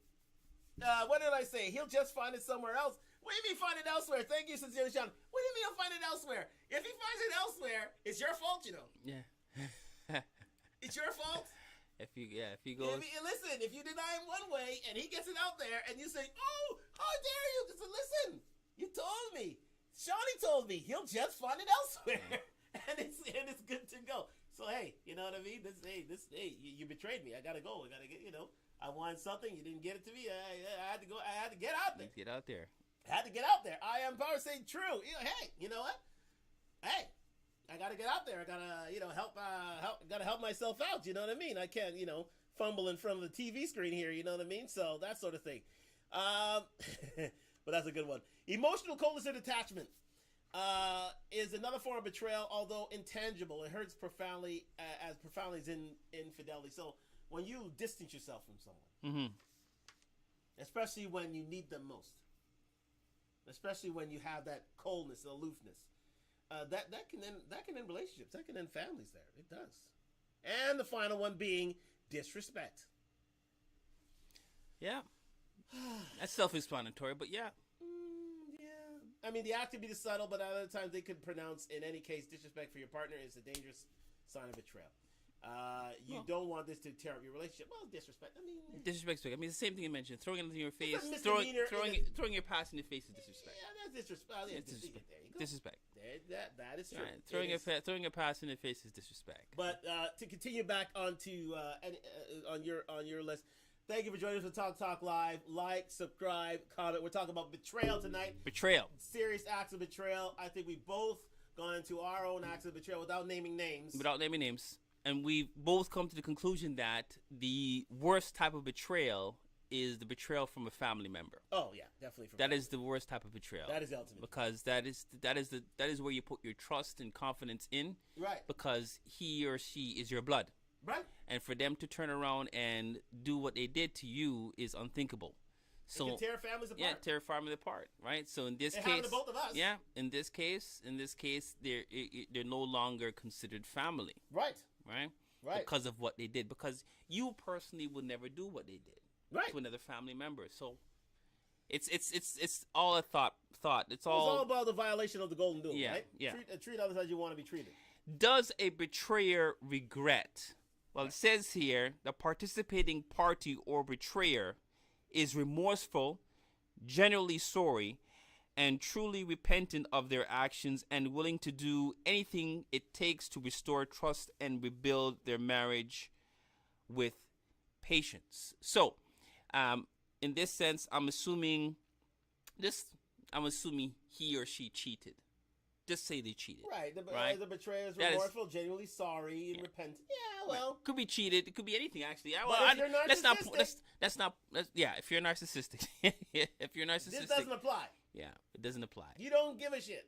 What did I say? He'll just find it somewhere else. What do you mean find it elsewhere? Thank you, sincerely, Sean. What do you mean he'll find it elsewhere? If he finds it elsewhere, it's your fault, you know. Yeah. It's your fault. If he goes. Listen, if you deny him one way and he gets it out there and you say, "Oh, how dare you?" Just listen. You told me. Shawnee told me he'll just find it elsewhere, and it's good to go. So hey, you know what I mean? You betrayed me. I gotta go. I gotta get. I wanted something. You didn't get it to me. I had to go. I had to get out there. Get out there. I had to get out there. I am power saying true. Hey, you know what? Hey, I gotta get out there. I gotta help. Gotta help myself out. You know what I mean? I can't fumble in front of the TV screen here. You know what I mean? So that sort of thing. But that's a good one. Emotional coldness and detachment is another form of betrayal, although intangible. It hurts profoundly, as profoundly as infidelity. So when you distance yourself from someone, especially when you need them most, especially when you have that coldness, aloofness, that can end relationships. That can end families. There, it does. And the final one being disrespect. Yeah. That's self-explanatory, but yeah. I mean, the act can be subtle, but at other times they could pronounce, in any case, disrespect for your partner is a dangerous sign of betrayal. You don't want this to tear up your relationship. Well, disrespect. I mean, disrespect. I mean, it's the same thing you mentioned. Throwing it in your face, It's a throwing misdemeanor your past in the face is disrespect. Yeah, that's disrespect. Yeah, Disrespect. There you go. Disrespect. That is true. Right. Throwing your past in the face is disrespect. But to continue back onto on your list. Thank you for joining us for Talk Live. Like, subscribe, comment. We're talking about betrayal tonight. Betrayal. Serious acts of betrayal. I think we've both gone into our own acts of betrayal without naming names. And we've both come to the conclusion that the worst type of betrayal is the betrayal from a family member. Oh yeah, definitely. That is the worst type of betrayal. That is ultimate. Because that is where you put your trust and confidence in. Right. Because he or she is your blood. Right. And for them to turn around and do what they did to you is unthinkable. So it can tear families apart. Yeah, tear families apart, right? So in this it case, happened to both of us. Yeah, in this case, they're no longer considered family. Right. Right. Right. Because of what they did. Because you personally would never do what they did. Right. To another family member. So it's all a thought. It's all about the violation of the golden rule. Yeah. Right. Yeah. Treat others as you want to be treated. Does a betrayer regret? Well, it says here, the participating party or betrayer is remorseful, genuinely sorry, and truly repentant of their actions and willing to do anything it takes to restore trust and rebuild their marriage with patience. So, in this sense, I'm assuming he or she cheated. Just say they cheated. Right. Right? The betrayer is remorseful, genuinely sorry, and repentant. Yeah, well. Could be cheated. It could be anything, actually. But if you're narcissistic. If you're narcissistic. This doesn't apply. Yeah, it doesn't apply. You don't give a shit.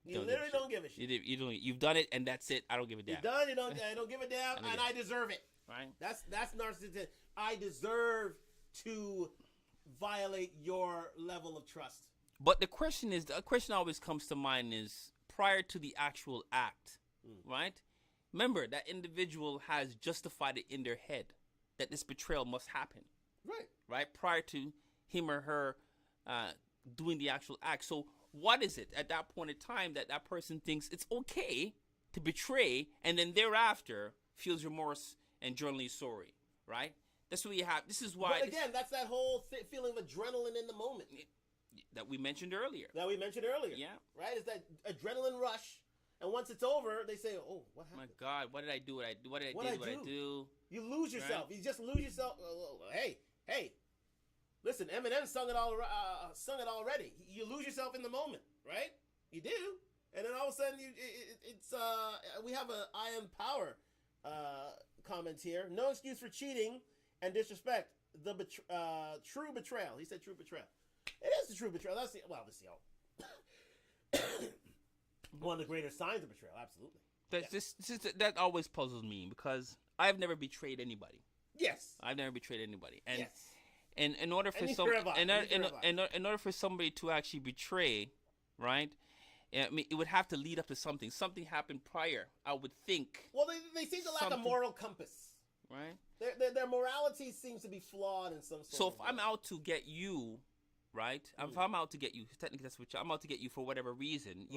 You literally don't give a shit. You've done it, and that's it. I don't give a damn. You're done. I don't give a damn, and I deserve it. Right? That's narcissistic. I deserve to violate your level of trust. But the question always comes to mind is, prior to the actual act, right? Remember, that individual has justified it in their head that this betrayal must happen. Right. Right? Prior to him or her doing the actual act. So what is it at that point in time that person thinks it's okay to betray and then thereafter feels remorse and genuinely sorry, right? That's what you have. This is why. But again, that's that whole feeling of adrenaline in the moment that we mentioned earlier. Yeah. Right? It's that adrenaline rush. And once it's over, they say, "Oh, what happened? My God, what did I do? What did I do? You lose yourself. Right? You just lose yourself. Hey, listen, Eminem sung it already. You lose yourself in the moment, right? You do, and then all of a sudden, we have a I Am Power comment here. No excuse for cheating and disrespect. The true betrayal. He said true betrayal. It is the true betrayal. That's one of the greater signs of betrayal. Absolutely. That always puzzles me because I've never betrayed anybody. Yes. I've never betrayed anybody. And yes. And in order for in order for somebody to actually betray, right? I mean, it would have to lead up to something. Something happened prior, I would think. Well, they seem to lack a moral compass. Right? Their morality seems to be flawed in some sort So of if I'm out to get you, right? If I'm out to get you, technically that's what I'm out to get you for whatever reason.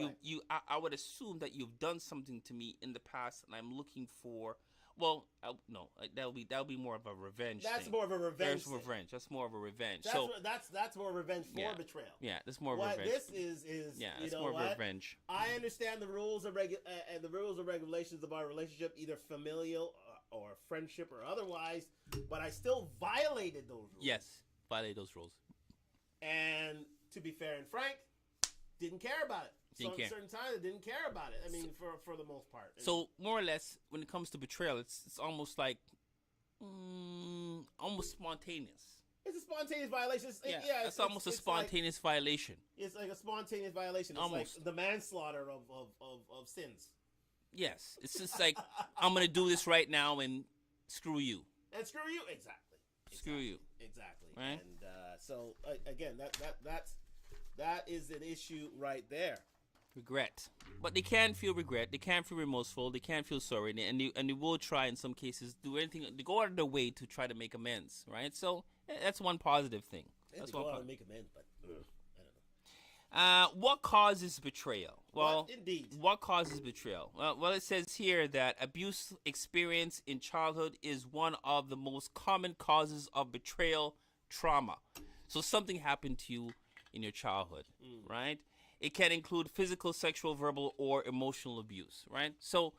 I would assume that you've done something to me in the past, and I'm looking for. Well, no, that'll be more of a revenge. That's thing. more of a revenge. That's more of a revenge. That's more revenge for betrayal. Yeah, that's more what revenge. This is it's more revenge. I understand the rules and the rules and regulations of our relationship, either familial or friendship or otherwise, but I still violated those rules. Yes, violated those rules. And to be fair and frank, didn't care about it. Certain times, I didn't care about it. I mean, for the most part. So more or less, when it comes to betrayal, it's almost like almost spontaneous. It's a spontaneous violation. It's almost a spontaneous violation. It's like a spontaneous violation. It's almost like the manslaughter of sins. Yes, it's just like I'm gonna do this right now and screw you. And screw you, exactly. Screw you, exactly. Right. And so again, that is an issue right there. Regret, but they can feel regret. They can feel remorseful. They can feel sorry, and they will try in some cases do anything. They go out of their way to try to make amends. Right. So that's one positive thing. That's one. Go out and make amends, but I don't know. What causes betrayal? Well, indeed. What causes betrayal? Well, it says here that abuse experience in childhood is one of the most common causes of betrayal trauma. So something happened to you in your childhood, right? It can include physical, sexual, verbal, or emotional abuse, right? So,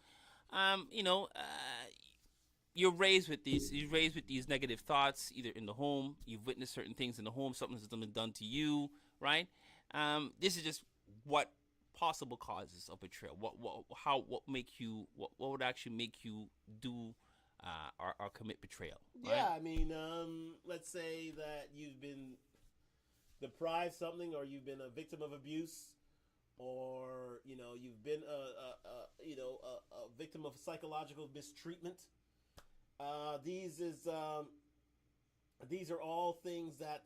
you're raised with these. You're raised with these negative thoughts, either in the home. You've witnessed certain things in the home. Something's been done to you, right? This is just what possible causes of betrayal. What would actually make you do or commit betrayal? Right? Yeah, I mean, let's say that you've been deprived something, or you've been a victim of abuse, or you've been a victim of psychological mistreatment. These are all things that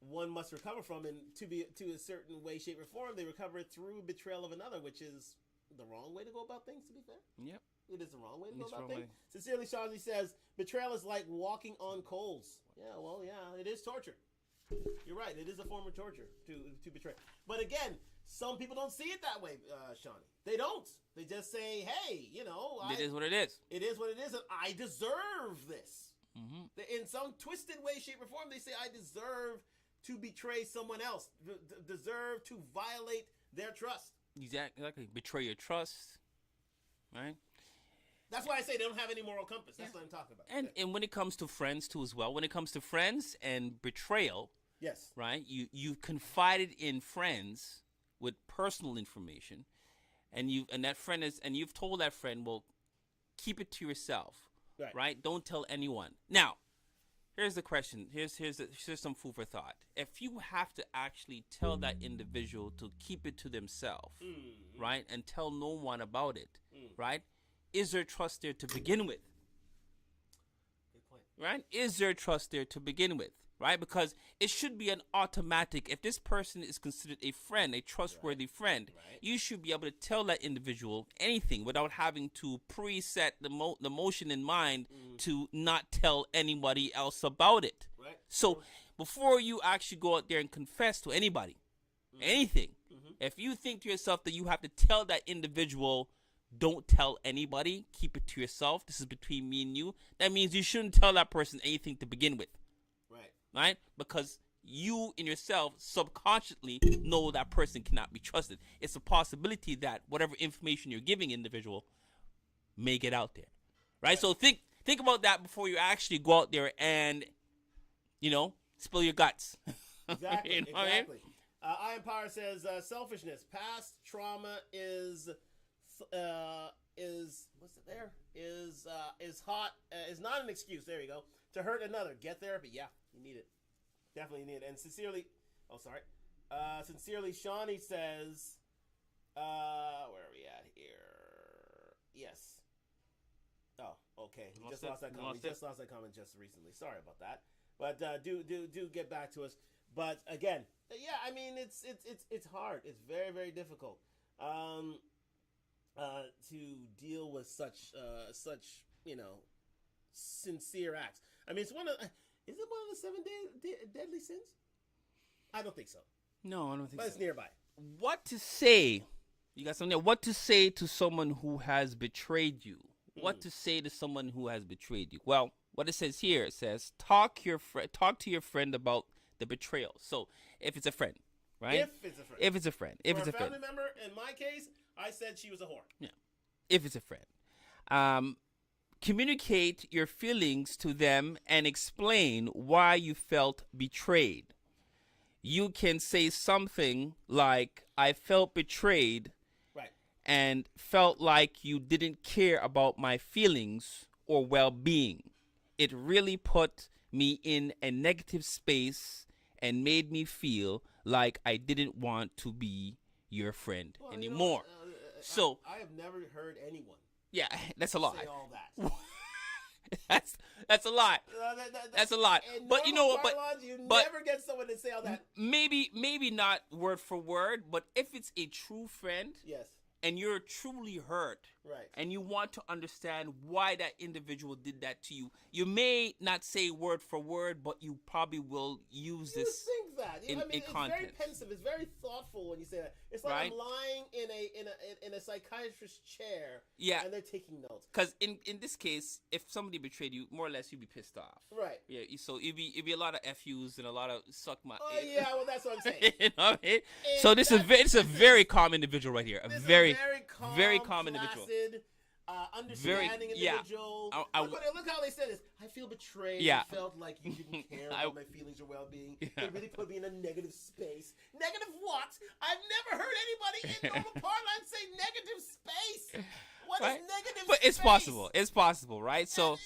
one must recover from, and to a certain way, shape, or form, they recover it through betrayal of another, which is the wrong way to go about things. To be fair, yep. It is the wrong way to go about things. Sincerely, Shawnee says, betrayal is like walking on coals. Yeah, well, yeah, it is torture. You're right. It is a form of torture to betray. But again, some people don't see it that way, Shawnee. They don't. They just say, hey, it is what it is. It is what it is, and I deserve this. Mm-hmm. In some twisted way, shape, or form, they say, I deserve to betray someone else, deserve to violate their trust. Exactly. Betray your trust, right? That's why I say they don't have any moral compass. That's what I'm talking about. And when it comes to friends too as well, when it comes to friends and betrayal, yes, right? You've confided in friends with personal information, and you've told that friend, well, keep it to yourself, right? Don't tell anyone. Now, here's the question. Here's some food for thought. If you have to actually tell that individual to keep it to themselves, right, and tell no one about it, right? Is there trust there to begin with? Good point. Right? Is there trust there to begin with? Right? Because it should be an automatic. If this person is considered a friend, a trustworthy friend, you should be able to tell that individual anything without having to preset the motion in mind to not tell anybody else about it. Right. So before you actually go out there and confess to anybody, anything, if you think to yourself that you have to tell that individual don't tell anybody, keep it to yourself. This is between me and you. That means you shouldn't tell that person anything to begin with. Right? Because you in yourself subconsciously know that person cannot be trusted. It's a possibility that whatever information you're giving individual may get out there. Right? So think about that before you actually go out there and, spill your guts. Exactly. You know what I mean? Exactly. I Am Power says selfishness, past trauma is what's it there? Is hot is not an excuse. There you go. To hurt another. Get therapy. Yeah, you need it. Definitely need it. And sincerely, sincerely, Shawnee says, where are we at here? Yes. Oh, okay. We just lost that comment. We just lost that comment just recently. Sorry about that. But do get back to us. But again, yeah, I mean it's hard. It's very, very difficult to deal with such sincere acts. I mean, is it one of the 7 deadly sins? I don't think so. No, I don't think so. But it's nearby. What to say? You got something there? What to say to someone who has betrayed you? What to say to someone who has betrayed you? Well, what it says here, it says talk to your friend about the betrayal. So if it's a friend, right? If it's a friend. For a family member, in my case, I said she was a whore. Yeah. If it's a friend. Communicate your feelings to them and explain why you felt betrayed. You can say something like, I felt betrayed, right, and felt like you didn't care about my feelings or well-being. It really put me in a negative space and made me feel like I didn't want to be your friend anymore. So I have never heard anyone. Yeah, that's a lot. Say all that. that's a lot. That's a lot. But you know what? But never get someone to say all that. Maybe not word for word, but if it's a true friend, yes, and you're truly hurt, right, and you want to understand why that individual did that to you, you may not say word for word, but you probably will use this. You think that? In it's context. Very pensive. It's very thoughtful when you say that. It's like right? I'm lying in a psychiatrist's chair. Yeah, and they're taking notes. Because in this case, if somebody betrayed you, more or less you'd be pissed off. Right. Yeah. So it'd be a lot of FUs and a lot of suck my. Oh yeah, well that's what I'm saying. You know what I mean? So this is a very calm individual right here. A very calm individual. Understanding individual. Look how they said this. I feel betrayed. Yeah. I felt like you didn't care about my feelings or well-being. Yeah. It really put me in a negative space. Negative what? I've never heard anybody in normal parlance say negative space. What is negative but space? It's possible. It's possible, right? So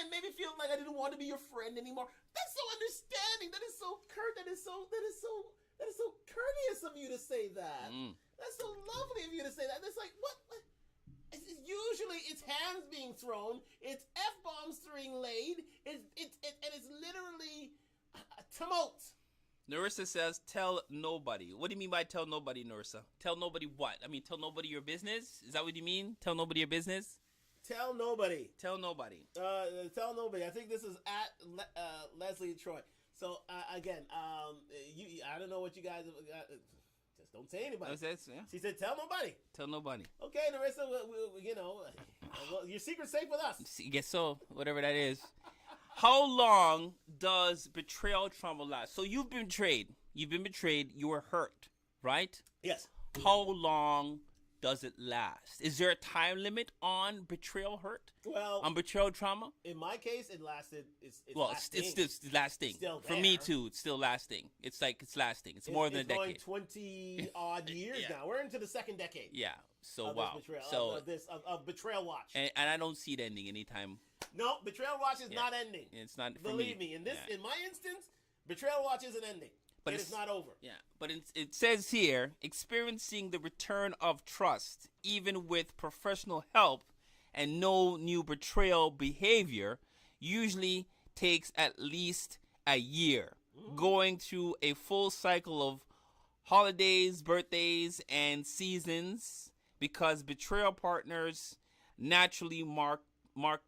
and maybe feel like I didn't want to be your friend anymore. That's so understanding. That is so curt. That is so courteous of you to say that. That's so lovely of you to say that. It's like what? Usually it's hands being thrown, it's F-bombs being laid, and it's literally tumult. Narissa says, tell nobody. What do you mean by tell nobody, Narissa? Tell nobody what? I mean, tell nobody your business? Is that what you mean? Tell nobody your business? Tell nobody. Tell nobody. Tell nobody. I think this is at Leslie Troy. So, again, I don't know what you guys... Just don't say anybody. Yeah. She said, "Tell nobody." Tell nobody. Okay, Narissa. Well, your secret's safe with us. I guess so. Whatever that is. How long does betrayal trauma last? So you've been betrayed. You've been betrayed. You were hurt, right? Yes. How long does it last? Is there a time limit on betrayal hurt? Well, on betrayal trauma? In my case, it lasted. It's still lasting. Still for me too. It's still lasting. It's like it's lasting. It's more than a decade. It's going 20 odd years now. We're into the second decade. Yeah. So of wow. Of Betrayal Watch. And I don't see it ending anytime. No, Betrayal Watch is not ending. It's not. Believe me. In my instance, Betrayal Watch isn't ending. But it's not over. Yeah, but it says here, experiencing the return of trust, even with professional help and no new betrayal behavior, usually takes at least a year. Going through a full cycle of holidays, birthdays, and seasons, because betrayal partners naturally mark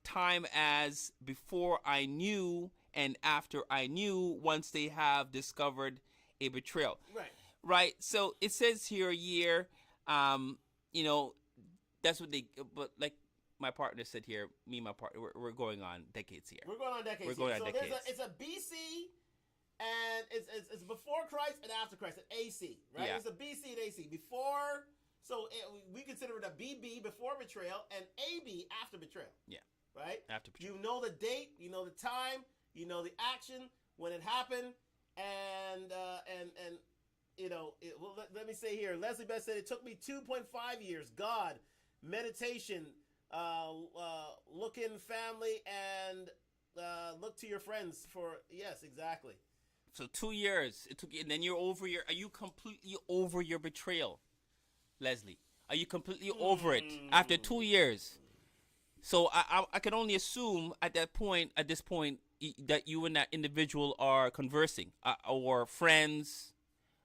time as before I knew and after I knew, once they have discovered a betrayal. Right. Right. So it says here a year, That's what they. But like my partner said here, me and my partner, we're going on decades here. We're going on decades. We're going here. on So decades. it's a BC, and it's before Christ and after Christ, an AC, right? Yeah. It's a BC and AC before. So we consider it a BB before betrayal and AB after betrayal. Yeah. Right. After betrayal. You know the date, you know the time, you know the action when it happened, and you know. Let me say here, Leslie Beth said it took me 2.5 years. God, meditation, look in family, and look to your friends for yes, exactly. So 2 years it took you, and then you're over your. Are you completely over your betrayal, Leslie? Are you completely over it after 2 years? So I can only assume at this point that you and that individual are conversing or friends.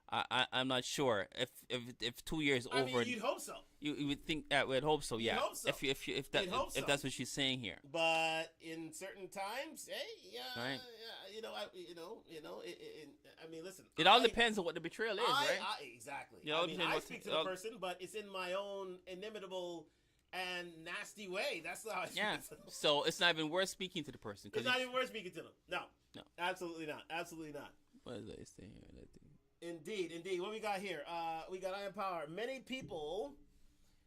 I'm not sure if 2 years I over. mean, you'd hope so. You would think that would hope so, yeah. You'd hope so. If that's what she's saying here. But in certain times, hey, yeah, Right. I mean, listen. It all depends on what the betrayal is, right? Exactly. You know, I speak to the person, but it's in my own inimitable and nasty way. That's how I speak to them. So it's not even worth speaking to the person. It's not even worth speaking to them. No. Absolutely not. What is that saying here? Indeed. What we got here? We got Iron Power.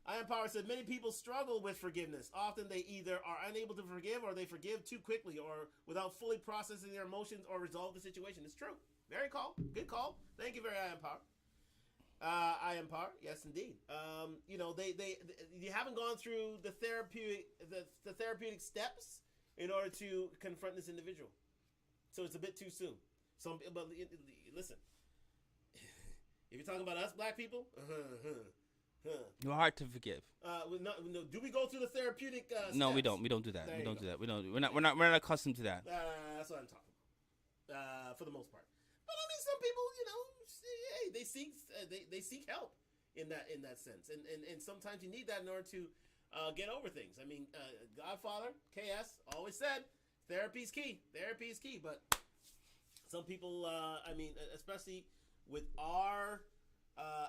Iron Power said many people struggle with forgiveness. Often they either are unable to forgive or they forgive too quickly or without fully processing their emotions or resolve the situation. It's true. Very call. Good call. Thank you very Iron Power. Iron Power. Yes, indeed. They you haven't gone through the therapeutic steps in order to confront this individual. So it's a bit too soon. But listen. If you're talking about us black people, you're hard to forgive. No, do we go through the therapeutic? No, steps? we don't. We don't do that. There We you don't go. do that. We don't. We're not accustomed to that. That's what I'm talking about. For the most part, but I mean, some people, they seek help in that sense, and sometimes you need that in order to get over things. I mean, Godfather KS always said therapy's key. Therapy is key, but some people, especially with our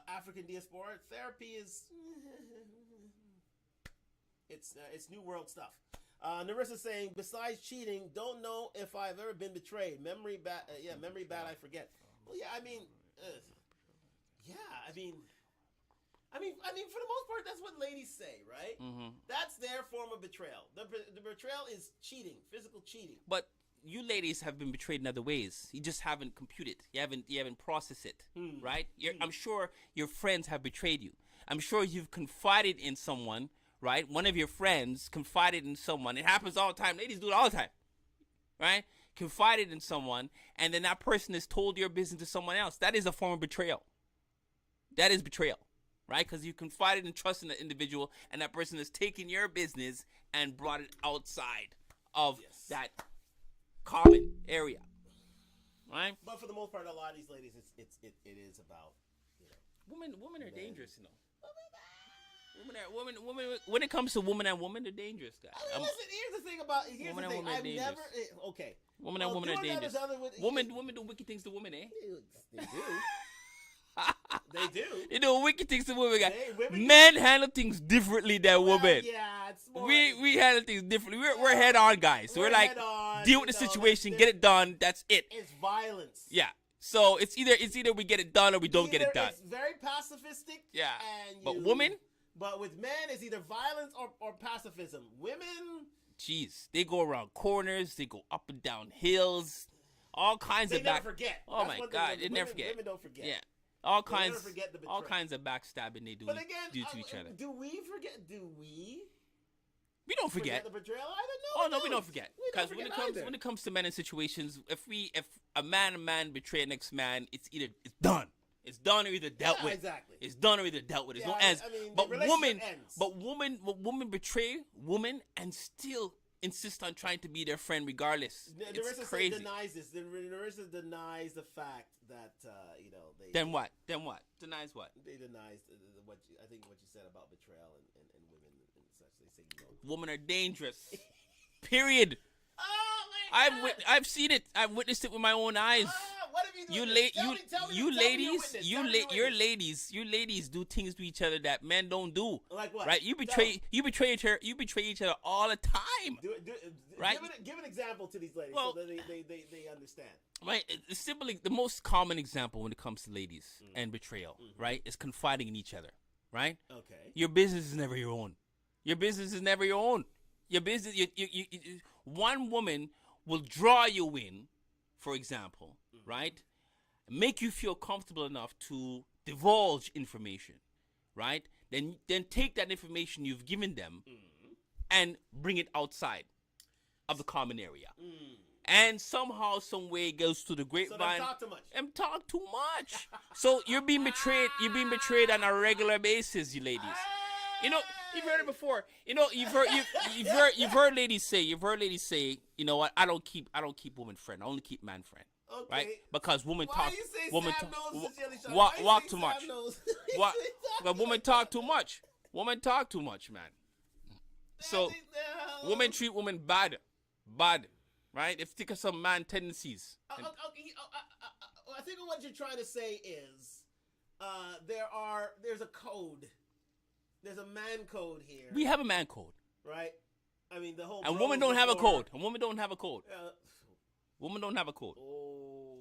African diaspora, therapy is it's new world stuff. Narissa's saying, besides cheating, don't know if I've ever been betrayed. Memory bad. Memory bad. I forget. Well, yeah. I mean, for the most part, that's what ladies say, right? Mm-hmm. That's their form of betrayal. The betrayal is cheating, physical cheating. But you ladies have been betrayed in other ways. You just haven't computed. You haven't processed it, right? I'm sure your friends have betrayed you. I'm sure you've confided in someone, right? One of your friends confided in someone. It happens all the time. Ladies do it all the time, right? Confided in someone, and then that person has told your business to someone else. That is a form of betrayal. That is betrayal, right? Because you confided and trusted in that individual, and that person has taken your business and brought it outside of that common area, right? But for the most part, a lot of these ladies, it is about, women are dangerous, Women when it comes to woman and woman, they're dangerous, guys. I mean, listen, here's the thing about woman and woman are dangerous. Okay. Woman and woman are dangerous. Women do wicked things to women, eh? They do. They do. You know, wicked things to women, guys. Men handle things differently than women. Yeah, it's more. We handle things differently. We're head on, guys. So we're like, deal with the situation, get it done. That's it. It's violence. Yeah. So it's either we get it done or we don't get it done. It's very pacifistic. Yeah. But women. But with men, it's either violence or pacifism. Women. Jeez, they go around corners. They go up and down hills. All kinds of They never forget. Oh my God, they never forget. Women don't forget. Yeah. All They kinds, never forget the betrayal. all kinds of backstabbing they do, But again, do to each other. Do we forget? Do we? We don't forget. The betrayal either? Oh no, we don't forget. Because when it comes to men in situations, if a man betray next man, it's done. It's done or either dealt with. Exactly. It's done or either dealt with. There's no ends. Women betray women and still insist on trying to be their friend regardless. It's crazy. Denies this. Narissa denies the fact that they. Then what? Denies what? They denies what you said about betrayal and women and such. They say women are dangerous. Period. Oh my God. I've seen it. I've witnessed it with my own eyes. What you ladies do things to each other that men don't do. Like what? Right? You betray each other all the time. Right? Give an example to these ladies so that they understand. Right? It's simply the most common example when it comes to ladies and betrayal, right? Is confiding in each other, right? Okay. Your business is never your own. Your business is never your own. Your business, one woman will draw you in, for example, right? Make you feel comfortable enough to divulge information, right? Then take that information you've given them and bring it outside of the common area. And somehow, some way, it goes to the grapevine. So they talk too much. And talk too much. So you're being betrayed. You're being betrayed on a regular basis, you ladies. You know, you've heard it before. You know, you've heard ladies say, you know what? I don't keep woman friend. I only keep man friend. Okay. Right? Because women talk. Woman walk too much. Women talk too much. Women talk too much, man. So, women treat women bad, right? If you think of some man tendencies. I think what you're trying to say is, there's a code. There's a man code here. We have a man code, right? I mean, the whole. And women don't have a code. And women don't have a code. Women don't have a code. Oh.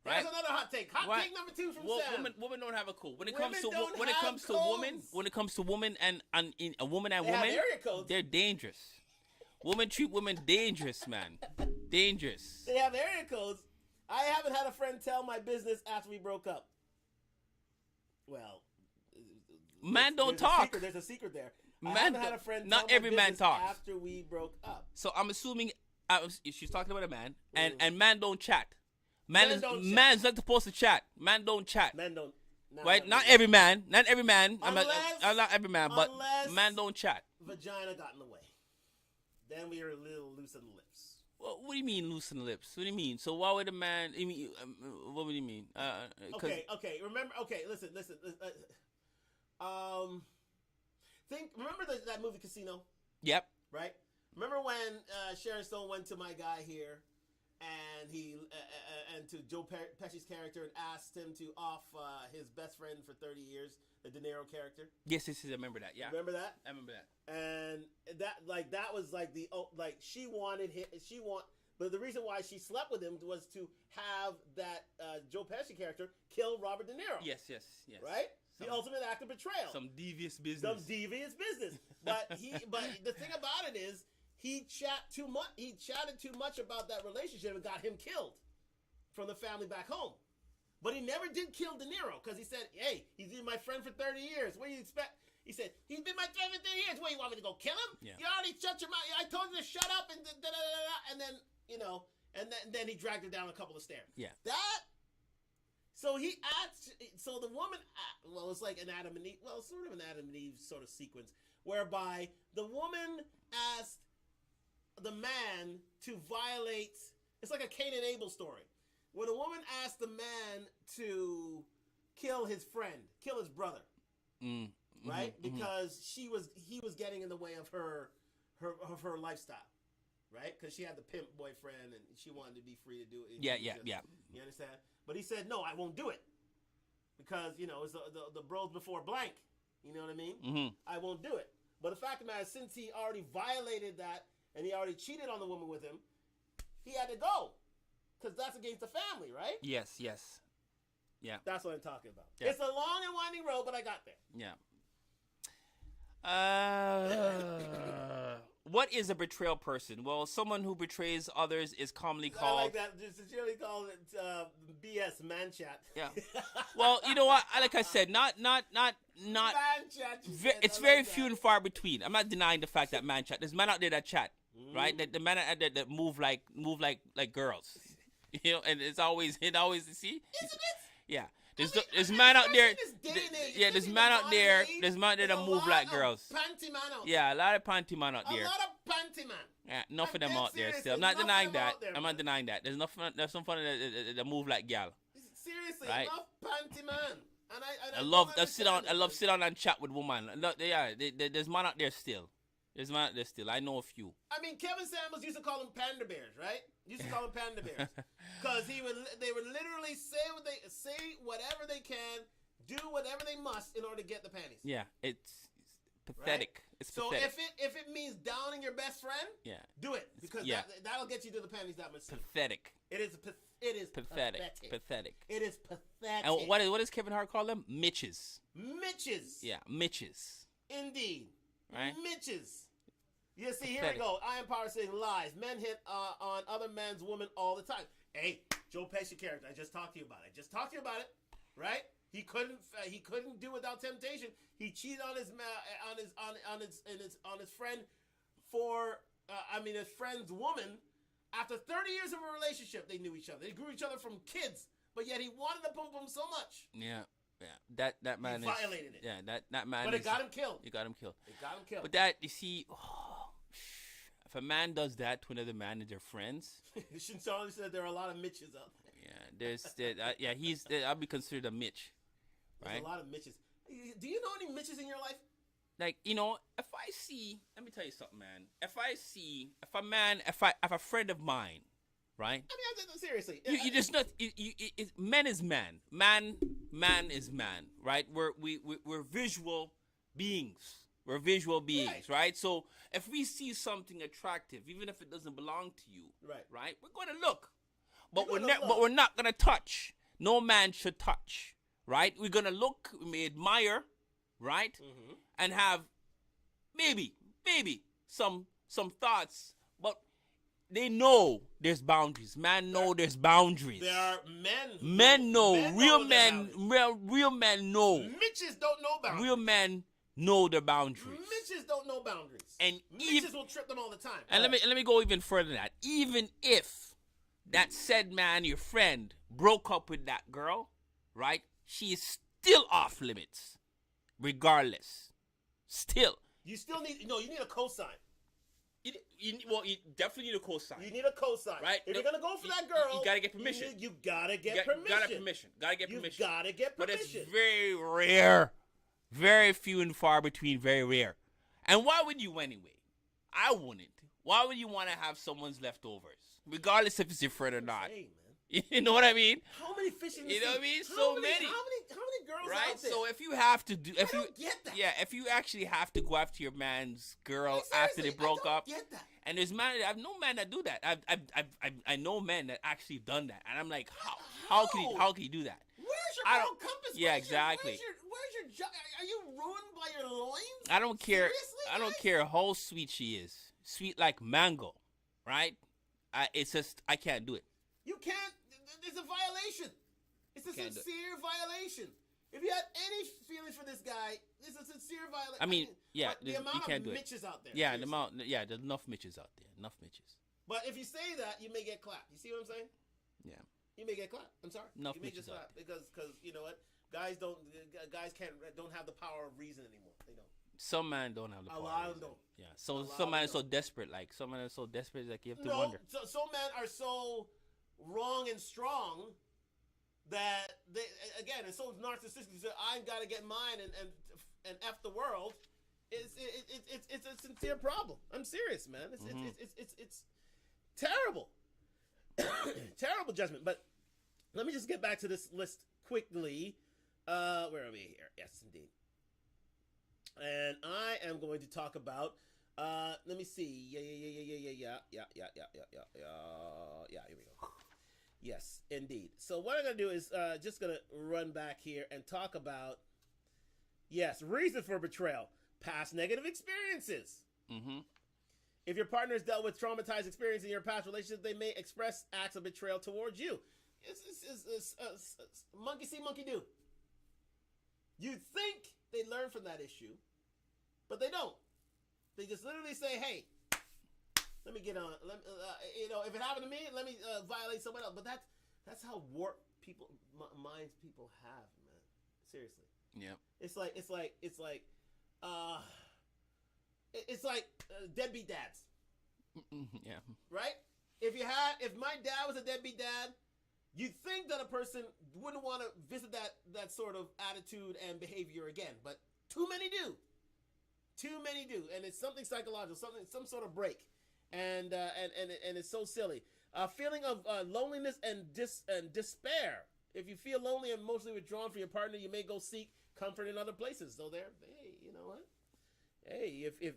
Right? That's another hot take. Hot take number 2 from Sam. Women don't have a code. When it Women comes to don't when it have comes to codes. women and a woman and They have woman, area codes. they're dangerous. Women treat women dangerous, man. Dangerous. They have area codes. I haven't had a friend tell my business after we broke up. Well, man don't talk. There's a secret there. I Man haven't had a friend not tell every my man business talks. after we broke up. So I'm assuming she's talking about a man, and man don't chat. Men don't chat. Man's not supposed to chat. Man don't chat. Men don't. Right? Not every man. Not every man. I'm not every man, but unless man don't chat. Vagina got in the way. Then we are a little loose on the lips. Well, what do you mean loose in the lips? What do you mean? So why would a man? I mean, what do you mean? Okay. Remember. Okay, listen. Remember that movie Casino? Yep. Right. Remember when Sharon Stone went to my guy here, and he and to Joe Pesci's character and asked him to off his best friend for 30 years, the De Niro character. Yes, I remember that. Yeah. Remember that? I remember that. And that was like she wanted him. But the reason why she slept with him was to have that Joe Pesci character kill Robert De Niro. Yes. Right? The ultimate act of betrayal. Some devious business. But the thing about it is, he chatted too much about that relationship and got him killed from the family back home. But he never did kill De Niro because he said, "Hey, he's been my friend for 30 years. What do you expect?" He said, "He's been my friend for 30 years. What, you want me to go kill him? Yeah. You already shut your mouth. I told you to shut up." And and then then he dragged her down a couple of stairs. Yeah. So he asked. So the woman, well, it's like an Adam and Eve. Well, sort of an Adam and Eve sort of sequence whereby the woman asked the man to violate. It's like a Cain and Abel story, where the woman asked the man to kill his friend, kill his brother, right? Because he was getting in the way of her lifestyle, right? Because she had the pimp boyfriend and she wanted to be free to do it. Yeah. You understand? But he said, "No, I won't do it because it's the bros before blank." You know what I mean? Mm-hmm. I won't do it. But the fact of the matter is, since he already violated that and he already cheated on the woman with him, he had to go because that's against the family, right? Yes. Yeah. That's what I'm talking about. Yeah. It's a long and winding road, but I got there. Yeah. What is a betrayal person? Well, someone who betrays others is commonly called. I like that. Just sincerely call it BS man chat. Yeah. Well, you know what? Like I said, not. Man chat. It's very few and far between. I'm not denying the fact that man chat. There's men out there that chat, right? The men out there that move like girls, and it's always see. Isn't it? Yeah. There's man out there. There's man out there. There's man that move like girls. Panty man out. Yeah, a lot of panty man out there. A lot of panty man. Yeah, enough of them out there still. I'm not denying that. I'm not denying that. There's some fun that move like gal. Seriously, right? enough panty man. And I love sit down and chat with woman. Yeah, there's man out there still. There's not. There's still. I know a few. I mean, Kevin Samuels used to call them panda bears, right? Used to call them panda bears because they would literally say whatever they can, do whatever they must in order to get the panties. Yeah, it's pathetic. Right? It's so pathetic. if it means downing your best friend, do it because that'll get you to the panties that much sooner. Pathetic. It is pathetic. Pathetic. It is pathetic. And what does Kevin Hart call them? Mitches. Mitches. Yeah, Mitches. Indeed. Right? Mitches. You see, here we go. I Am Power saying lies. Men hit on other men's women all the time. Hey, Joe Pesci character. I just talked to you about it. Right? He couldn't do without temptation. He cheated on his friend his friend's woman. After 30 years of a relationship, they knew each other. They grew each other from kids, but yet he wanted the pum pum so much. Yeah. Yeah, that man he violated it. Yeah, that man. But it got him killed. It got him killed. But that, you see, if a man does that to another man and they're friends, Shinzali said there are a lot of Mitches out there. Yeah, I'll be considered a Mitch. Right? There's a lot of Mitches. Do you know any Mitches in your life? Like, you know, if I see, let me tell you something, man. If a friend of mine, right? I mean, seriously. You just not. Man is man. Man is man. Right? We're visual beings. We're visual beings, right? So if we see something attractive, even if it doesn't belong to you, right? We're going to look, but we're not going to touch. No man should touch, right? We're going to look. We may admire, right? Mm-hmm. And have maybe some thoughts, but they know there's boundaries. Men know there's boundaries. There are men. Men know. Real men know. Mitches don't know boundaries. Real men know their boundaries. Mitches don't know boundaries. And Mitches will trip them all the time. And let me go even further than that. Even if that said man, your friend, broke up with that girl, right? She is still off limits, regardless. Still. You need a cosign. You definitely need a cosign. You need a cosign. Right? If you're going to go for that girl, you got to get permission. You got to get permission. Got to get permission. But it's very rare. Very few and far between, very rare. And why would you anyway? I wouldn't. Why would you want to have someone's leftovers? Regardless if it's your friend or not. Hey, man. You know what I mean? How many fish in the sea? You know what I mean? How many girls right? out there? So if you have to do, I don't get that. Yeah, if you actually have to go after your man's girl after they broke up, get that. And there's I've known men that do that. I know men that actually done that, and I'm like, how can you do that? Where's your moral compass? Yeah, exactly. Where's your are you ruined by your loins? I don't care. Seriously, I don't care how sweet she is. Sweet like mango, right? It's just I can't do it. You can't. It's a violation. It's a sincere violation. If you had any feelings for this guy, it's a sincere violation. I mean, yeah, the amount you can't of do Mitches out there. Yeah, seriously. there's enough Mitches out there. Enough Mitches. But if you say that, you may get clapped. You see what I'm saying? Yeah. You may get clapped. I'm sorry. Enough you may Mitches get clapped because you know what? Guys don't have the power of reason anymore. They don't. Some men don't have the power. A lot of them don't. Yeah. So some men are so desperate. Like some men are so desperate, like you have to wonder. Some men are so wrong and strong that they and so narcissistic. So I got to get mine and f the world. It's a sincere problem. I'm serious, man. It's terrible, terrible judgment. But let me just get back to this list quickly. Where are we here? Yes, indeed. And I am going to talk about. Let me see. Yeah. Here we go. Yes, indeed. So what I'm gonna do is just gonna run back here and talk about reason for betrayal, past negative experiences. Mm-hmm. If your partner has dealt with traumatized experience in your past relationship, they may express acts of betrayal towards you. It's monkey see, monkey do. You'd think they learn from that issue, but they don't. They just literally say, "Hey, let me get on. If it happened to me, let me violate someone else." But that's how warped minds people have, man. Seriously. Yeah. It's like deadbeat dads. Yeah. Right? If my dad was a deadbeat dad, you'd think that a person wouldn't want to visit that sort of attitude and behavior again, but too many do. Too many do, and it's something psychological, some sort of break, and it's so silly. A feeling of loneliness and despair. If you feel lonely and emotionally withdrawn from your partner, you may go seek comfort in other places. So hey, you know what? Hey, if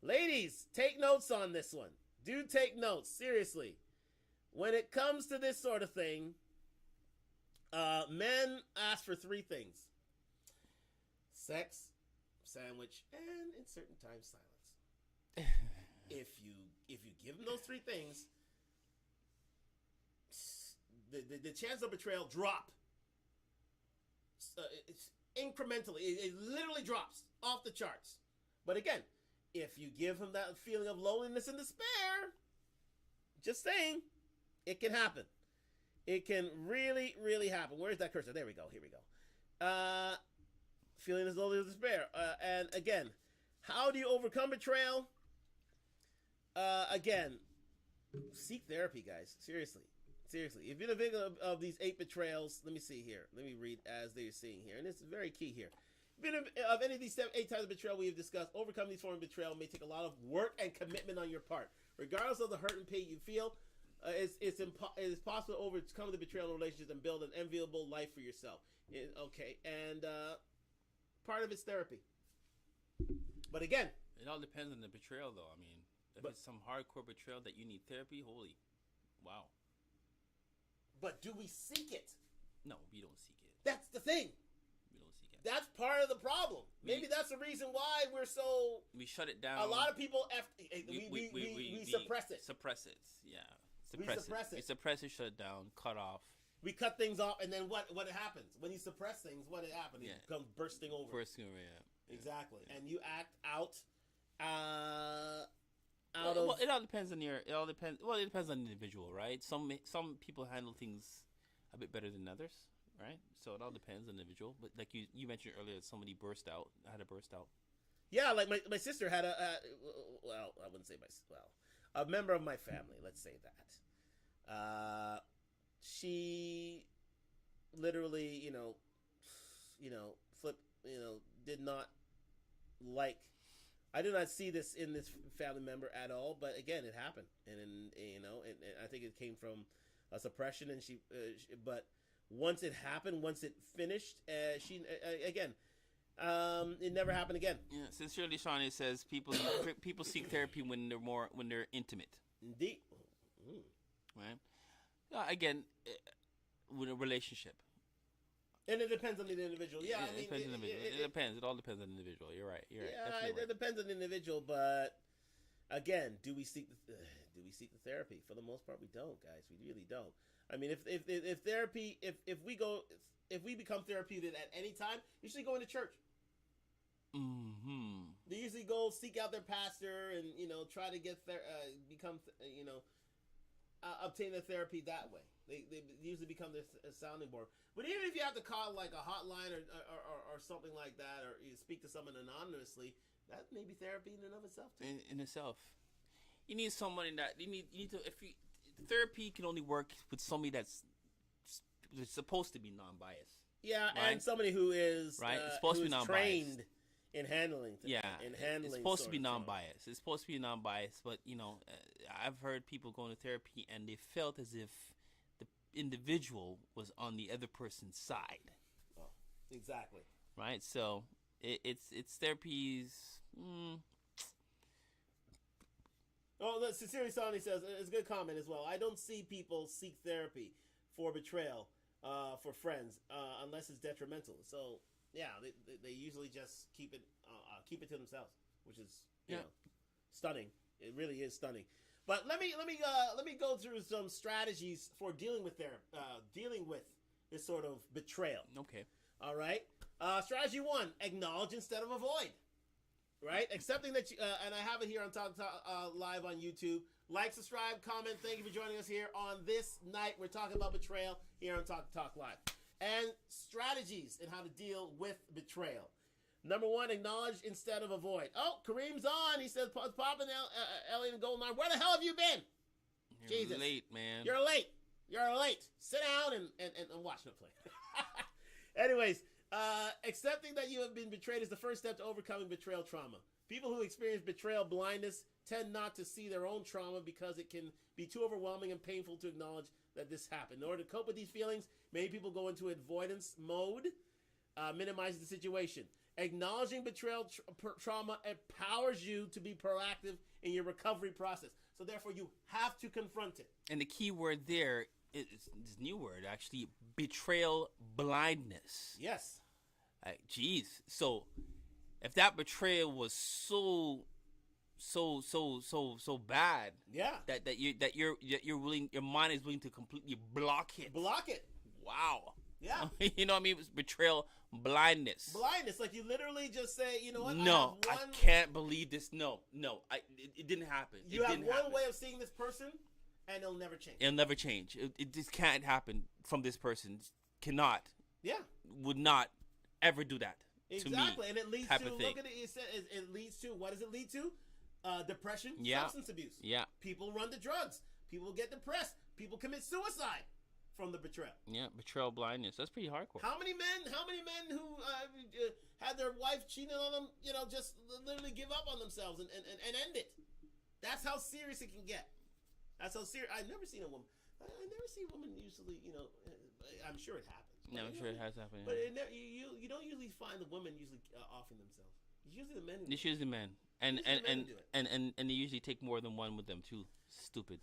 ladies, take notes on this one. Do take notes, seriously. When it comes to this sort of thing, men ask for 3 things: sex, sandwich, and in certain times, silence. if you give them those 3 things, the chance of betrayal drop. It's incrementally. It literally drops off the charts. But again, if you give him that feeling of loneliness and despair, just saying, it can happen. It can really, really happen. Where's that cursor? There we go. Here we go. Feeling of loneliness and despair. And again, how do you overcome betrayal? Again, seek therapy, guys. Seriously. If you're the victim of these 8 betrayals, let me see here. Let me read as they're seeing here. And this is very key here. Of any of these 8 types of betrayal we have discussed, overcoming these forms of betrayal may take a lot of work and commitment on your part. Regardless of the hurt and pain you feel, it is possible to overcome the betrayal in relationships and build an enviable life for yourself. Okay, and part of it's therapy. But again, it all depends on the betrayal, though. I mean, if it's some hardcore betrayal that you need therapy, holy, wow. But do we seek it? No, we don't seek it. That's the thing. We don't seek it. That's part of the problem. Maybe that's the reason why we're so... We shut it down. A lot of people... We suppress it. Suppress it, yeah. We suppress it. We suppress it, shut it down, cut off. We cut things off, and then what happens? When you suppress things, what happens? Yeah. It comes bursting over. Bursting over, yeah. Exactly. Yeah. And you act out... Well, it all depends on it depends on the individual, right? Some people handle things a bit better than others, right? So it all depends on the individual. But like you mentioned earlier, that somebody had a burst out. Yeah, like my sister had well, I wouldn't say a member of my family, let's say that. She literally, did not like. I did not see this in this family member at all, but again, it happened, and I think it came from a suppression, and but once it happened, once it finished, it never happened again. Yeah, sincerely, Shawnee says people seek therapy when they're intimate. Indeed, right? Again, with a relationship. And it depends on the individual. Yeah, I mean, it depends. It all depends on the individual. You're right. Yeah, it depends on the individual. But again, do we seek the therapy? For the most part, we don't, guys. We really don't. I mean, if therapy, if we become therapeutic at any time, usually go into church. Mm-hmm. They usually go seek out their pastor and try to get obtain their therapy that way. They usually become their sounding board. But even if you have to call like a hotline or something like that, or you speak to someone anonymously, that may be therapy in and of itself too. In itself, you need somebody that you need to. Therapy can only work with somebody that's supposed to be non-biased. Yeah, right? And somebody who is right. It's supposed to be non-biased. Trained in handling things. Yeah, it's supposed to be non-biased. It's supposed to be non-biased, but I've heard people going to therapy and they felt as if the individual was on the other person's side. Oh, exactly. Right. So it's therapy's. Oh, Sincerely Sonny says it's a good comment as well. I don't see people seek therapy for betrayal for friends unless it's detrimental. So yeah, they usually just keep it to themselves, which is stunning. It really is stunning. But let me go through some strategies for dealing with this sort of betrayal. Okay. All right. Strategy 1: acknowledge instead of avoid. Right, accepting that and I have it here on Talk Live on YouTube. Like, subscribe, comment. Thank you for joining us here on this night. We're talking about betrayal here on Talk Live, and strategies and how to deal with betrayal. Number 1: acknowledge instead of avoid. Oh, Kareem's on. He says, "Popping Elliot and Goldeneye. Where the hell have you been?" You're Jesus, late, man. You're late. You're late. Sit down and watch them play. Anyways, Accepting that you have been betrayed is the first step to overcoming betrayal trauma. People who experience betrayal blindness tend not to see their own trauma because it can be too overwhelming and painful to acknowledge that this happened. In order to cope with these feelings, many people go into avoidance mode, minimizing the situation. Acknowledging betrayal trauma empowers you to be proactive in your recovery process. So therefore, you have to confront it. And the key word there is this new word, actually, betrayal blindness. Yes. Jeez. So if that betrayal was so bad, yeah, that you're willing, your mind is willing to completely block it. Block it. Wow. Yeah. You know what I mean? It was betrayal blindness. Blindness, like you literally just say, you know what? No, I can't believe this. No, it didn't happen. You have one way of seeing this person, and it'll never change. It'll never change. It just can't happen from this person. Cannot. Yeah. Would not ever do that. Exactly, to me, and it leads to, look at it, it leads to, what does it lead to? Depression, substance abuse. Yeah. People run to drugs. People get depressed. People commit suicide from the betrayal. Yeah, betrayal blindness. That's pretty hardcore. How many men who had their wife cheating on them, just literally give up on themselves and end it? That's how serious it can get. That's how serious. I've never seen a woman. I never see a woman usually, I'm sure it happens. No, I'm sure it has happened. But you don't usually find the women usually offing themselves. It's usually the men. It's usually the men. And they usually take more than one with them too. Stupid.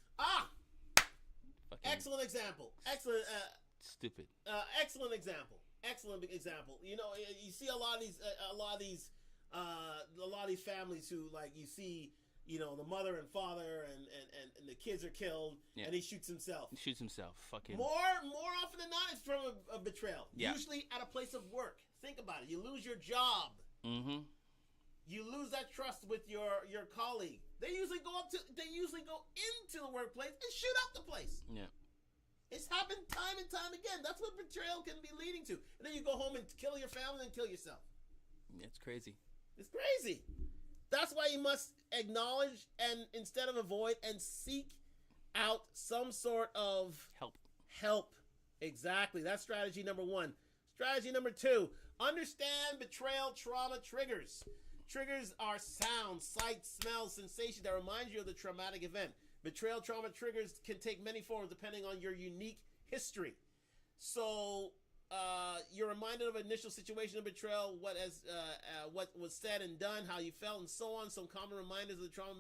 Excellent example. Excellent. Stupid. Excellent example. Excellent example. You see a lot of these families who, like, you see, the mother and father and the kids are killed, and he shoots himself. Fucking. More often than not, it's from a betrayal. Yeah. Usually at a place of work. Think about it. You lose your job. Mm-hmm. You lose that trust with your colleague. They usually go into the workplace and shoot up the place. Yeah. It's happened time and time again. That's what betrayal can be leading to. And then you go home and kill your family and kill yourself. Yeah, it's crazy. It's crazy. That's why you must acknowledge and, instead of avoid, and seek out some sort of help. Exactly. That's strategy number 1. Strategy number 2, understand betrayal trauma triggers. Triggers are sound, sight, smell, sensation that remind you of the traumatic event. Betrayal trauma triggers can take many forms depending on your unique history. So, you're reminded of an initial situation of betrayal, what was said and done, how you felt, and so on. Some common reminders of the trauma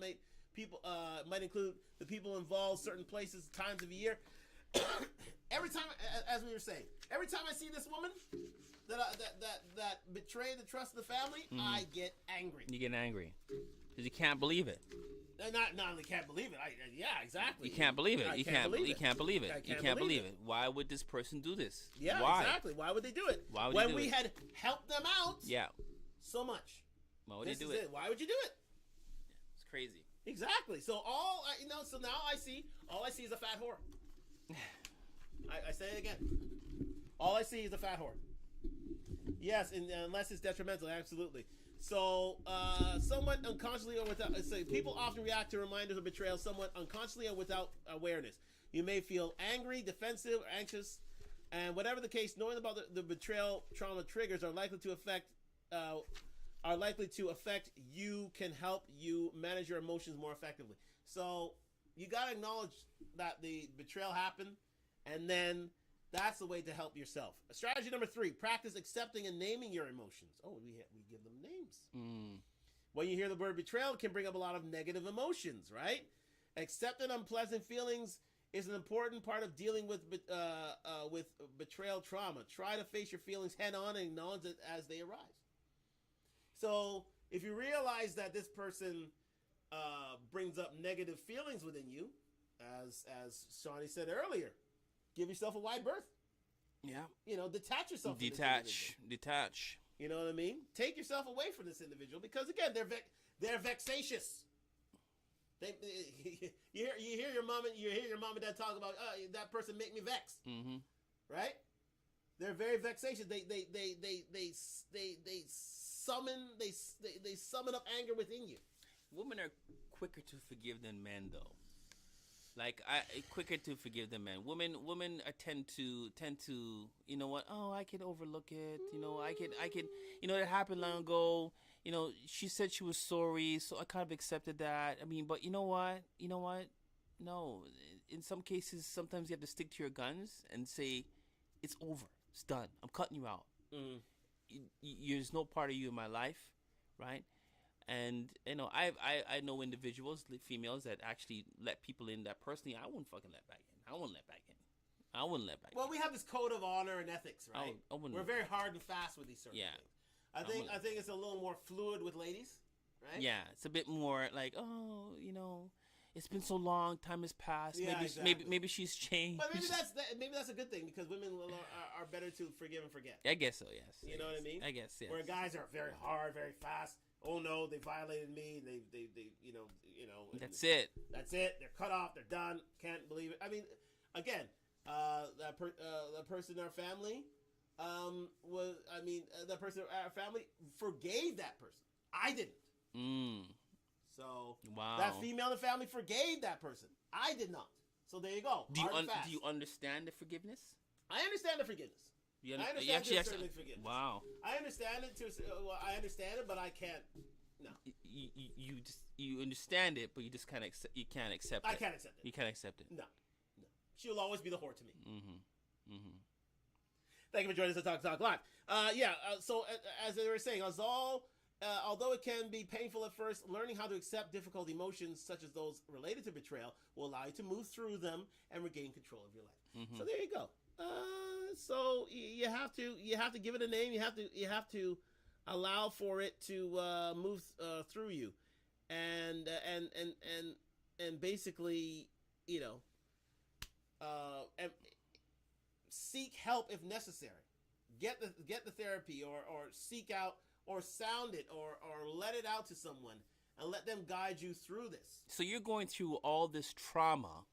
might include the people involved, certain places, times of year. Every time, as we were saying, every time I see this woman that betrayed the trust of the family, I get angry. You get angry because you can't believe it. Not only can't believe it. Yeah, exactly. You can't believe it. You can't believe it. Why would this person do this? Yeah, why? Exactly. Why would they do it? Why would when we had helped them out? Yeah. So much. Why would they do it? Why would you do it? It's crazy. Exactly. So so now all I see is a fat whore. I say it again. All I see is a fat whore. Yes, unless it's detrimental, absolutely. So, somewhat unconsciously or without, people often react to reminders of betrayal somewhat unconsciously or without awareness. You may feel angry, defensive, or anxious, and whatever the case, knowing about the betrayal trauma triggers are likely to affect you can help you manage your emotions more effectively. So, you gotta acknowledge that the betrayal happened, and then that's the way to help yourself. Strategy number 3, practice accepting and naming your emotions. Oh, we give them names. When you hear the word betrayal, it can bring up a lot of negative emotions, right? Accepting unpleasant feelings is an important part of dealing with betrayal trauma. Try to face your feelings head on and acknowledge it as they arise. So if you realize that this person brings up negative feelings within you, as Shawnee said earlier, give yourself a wide berth. Yeah. Detach yourself. Detach. You know what I mean? Take yourself away from this individual because, again, they're vexatious. You hear your mom and dad talk about that person make me vex. Mm-hmm. Right? They're very vexatious. They summon up anger within you. Women are quicker to forgive than men, though. Like quicker to forgive than men. Women tend to you know what? Oh, I can overlook it. You know, I can. You know, it happened long ago. You know, she said she was sorry, so I kind of accepted that. I mean, but you know what? You know what? No, in some cases, sometimes you have to stick to your guns and say, it's over. It's done. I'm cutting you out. Mm. There's no part of you in my life, right? And you know, I know individuals, females that actually let people in that personally I wouldn't fucking let back in. I wouldn't let back in. I wouldn't let back. Well, we have this code of honor and ethics, right? We're very hard and fast with these certain things. I think it's a little more fluid with ladies, right? Yeah, it's a bit more like, oh, you know, it's been so long, time has passed. Yeah, maybe she's changed. But maybe that's a good thing because women are better to forgive and forget. I guess so. Yes. You know what I mean? I guess. Yes. Where guys are very hard, very fast. Oh no, they violated me. They you know. That's it. That's it. They're cut off. They're done. Can't believe it. I mean, again, that person in our family that person in our family forgave that person. I didn't. So wow. That female in the family forgave that person. I did not. So there you go. Do you understand the forgiveness? I understand the forgiveness. I understand forgiveness. Wow. I understand it I understand it, but I can't. No. You understand it, but you just can't accept. You can't accept it. I can't accept it. You can't accept it. No. She'll always be the whore to me. Mm-hmm. Mm-hmm. Thank you for joining us at Talk Live. So as they were saying, although it can be painful at first, learning how to accept difficult emotions such as those related to betrayal will allow you to move through them and regain control of your life. Mm-hmm. So there you go. So you have to give it a name. You have to allow for it to move through you, and basically, you know, and seek help if necessary. Get the therapy or seek out or sound it or let it out to someone and let them guide you through this. So you're going through all this trauma,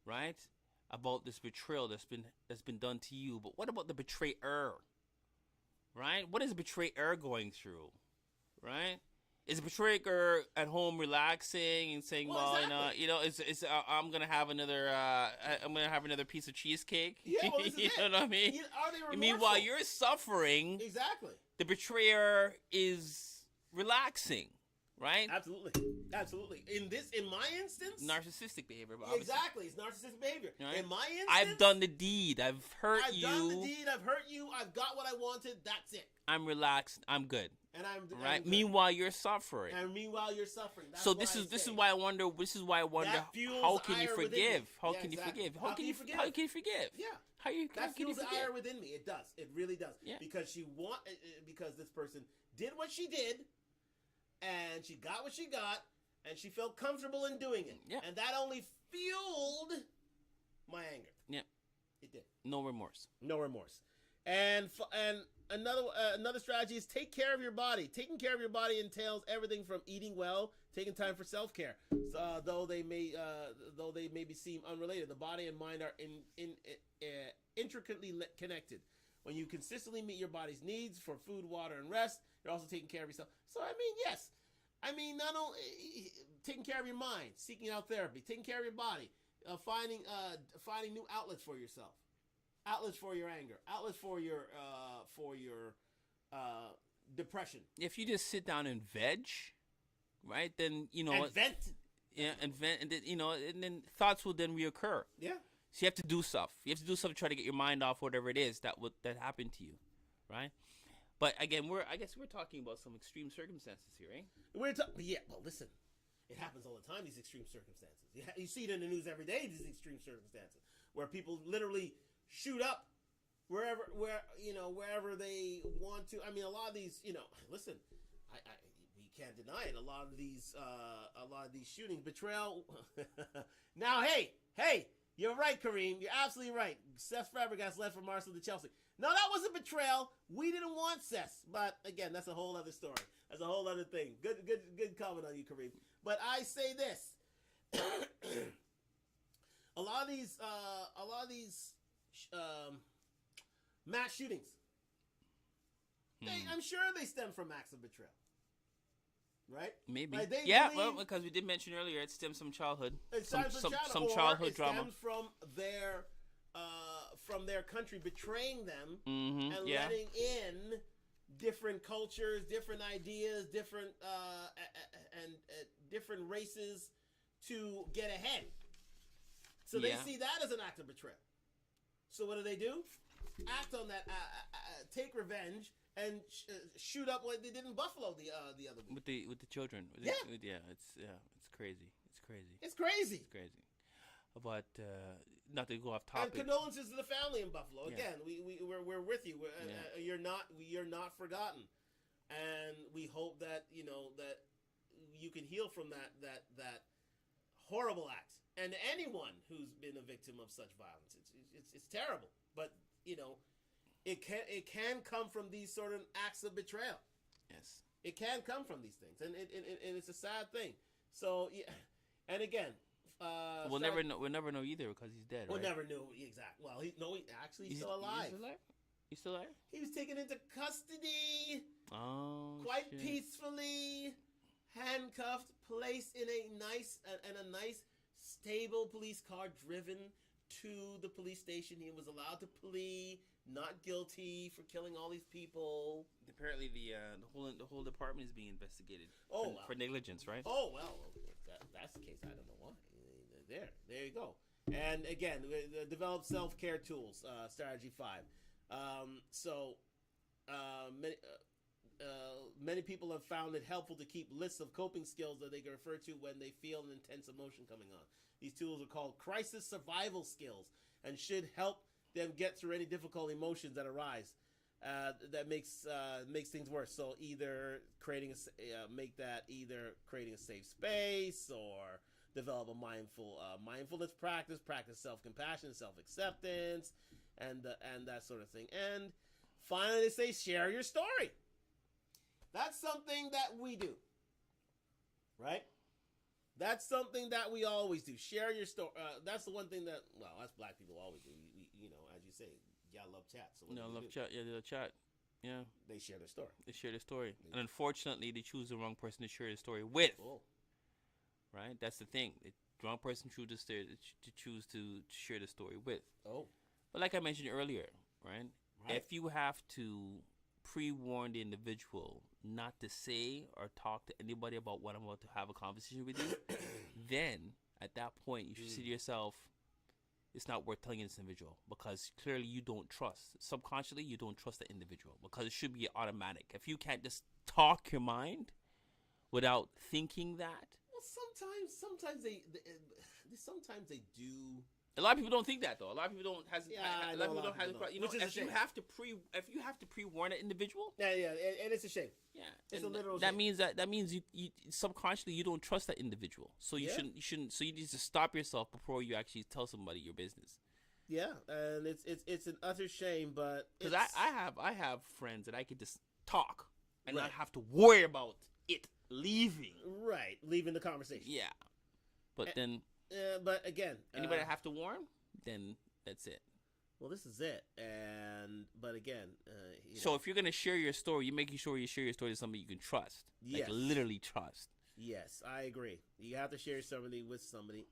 right? About this betrayal that's been done to you, but what about the betrayer? Right? What is the betrayer going through? Right? Is the betrayer at home relaxing and saying, "Well, exactly. It's I'm gonna have another piece of cheesecake." Yeah, well, you know what I mean? Are they remorseful? Meanwhile, you're suffering. Exactly. The betrayer is relaxing. Right? Absolutely. In my instance, narcissistic behavior. Exactly, it's narcissistic behavior. Right? In my instance, I've done the deed. I've hurt you. I've done the deed. I've hurt you. I've got what I wanted. That's it. I'm relaxed. I'm good. And I'm right. Meanwhile, you're suffering. That's so this is why I wonder. This is why I wonder. How can you forgive? How can you forgive? How can you forgive? Yeah. How can you forgive? The ire within me. It does. It really does. Yeah. Because because this person did what she did. And she got what she got, and she felt comfortable in doing it. Yeah. And that only fueled my anger. Yeah. It did. No remorse. And another strategy is take care of your body. Taking care of your body entails everything from eating well, taking time for self-care. So, though they may seem unrelated, the body and mind are intricately connected. When you consistently meet your body's needs for food, water, and rest, you're also taking care of yourself. So, I mean, yes. I mean, not only taking care of your mind, seeking out therapy, taking care of your body, finding new outlets for yourself, outlets for your anger, outlets for your depression. If you just sit down and veg, right, then, you know. And vent. Yeah, and vent, and then, you know, and then thoughts will then reoccur. Yeah. So you have to do stuff. You have to do stuff to try to get your mind off whatever it is that happened to you, right? But again, I guess we're talking about some extreme circumstances here, eh? Yeah. Well, listen, it happens all the time. These extreme circumstances. You see it in the news every day. These extreme circumstances where people literally shoot up wherever they want to. I mean, a lot of these. You know, listen, we can't deny it. A lot of these shootings, betrayal. Now, hey. You're right, Kareem. You're absolutely right. Cesc Fabregas left from Arsenal to Chelsea. No, that wasn't betrayal. We didn't want Cesc. But again, that's a whole other story. That's a whole other thing. Good comment on you, Kareem. But I say this: a lot of these mass shootings. I'm sure they stem from acts of betrayal. right? Maybe. Like they Yeah, believe, well, because we did mention earlier, it stems from childhood. it Some stems from some or childhood it drama. stems from their country betraying them Mm-hmm. and Yeah. letting in different cultures, different ideas, different and different races to get ahead. So they see that as an act of betrayal. So what do? Act on that, take revenge, and shoot up like they did in Buffalo the other week with the children. Yeah. It's crazy. It's crazy. It's crazy. It's crazy. But not to go off topic. And condolences to the family in Buffalo. Yeah. Again, we're with you. You're not forgotten, and we hope that that you can heal from that horrible act. And anyone who's been a victim of such violence, it's terrible. But it can come from these sort of acts of betrayal. Yes, it can come from these things, and it's a sad thing. So yeah, and again. We'll never know. We'll never know either because he's dead. We'll right? never know exactly. Well, he's still alive. He's still alive. He was taken into custody. Oh, quite shit. peacefully, handcuffed, placed in a nice stable police car, driven to the police station. He was allowed to plea not guilty for killing all these people. Apparently, the whole department is being investigated. For negligence, right? Oh well, that's the case. I don't know why. There you go. And again, develop self-care tools. Strategy 5. Many people have found it helpful to keep lists of coping skills that they can refer to when they feel an intense emotion coming on. These tools are called crisis survival skills and should help them get through any difficult emotions that arise that makes things worse. So either creating a safe space, or develop a mindfulness practice self-compassion, self-acceptance, and that sort of thing. And finally, they say share your story. That's something that we do, right? That's something that we always do. Share your story. That's the one thing that, us black people always do. We as you say, y'all love chat. So love chat. Yeah, they love chat. Yeah. They share their story. And unfortunately, they choose the wrong person to share the story with. Oh. Right? That's the thing. The wrong person to choose to share the story with. Oh. But like I mentioned earlier, right? If you have to pre-warn the individual not to say or talk to anybody about what I'm about to have a conversation with you, then at that point you should say to yourself, it's not worth telling this individual, because clearly you don't trust. Subconsciously, you don't trust the individual, because it should be automatic. If you can't just talk your mind without thinking that. Well, sometimes they do. A lot of people don't think that though. A lot of people don't have. Yeah, a lot of people don't have. You know, if you have to pre-warn an individual. Yeah, and it's a shame. Yeah, it's a literal. That means you subconsciously you don't trust that individual. So you shouldn't. So you need to stop yourself before you actually tell somebody your business. Yeah, and it's an utter shame, but because I have friends that I could just talk and not have to worry about it leaving. Right, leaving the conversation. Yeah, but then. But again, anybody have to warn, then that's it. Well, this is it, but again, so if you're gonna share your story, you're making sure you share your story to somebody you can trust, like literally trust. Yes, I agree. You have to share your story with somebody.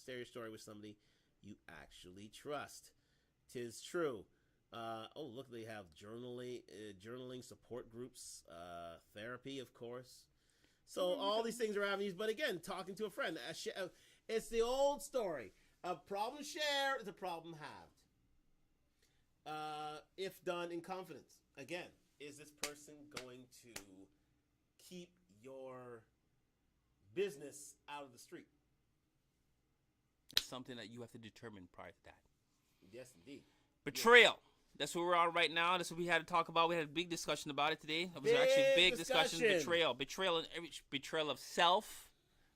Share your story with somebody you actually trust. 'Tis true. Look, they have journaling support groups, therapy, of course. So all these things are avenues. But again, talking to a friend. It's the old story. A problem shared is a problem halved. If done in confidence. Again, is this person going to keep your business out of the street? It's something that you have to determine prior to that. Yes, indeed. Betrayal. Yeah. That's where we're on right now. That's what we had to talk about. We had a big discussion about it today. It was actually a big discussion. Betrayal of self.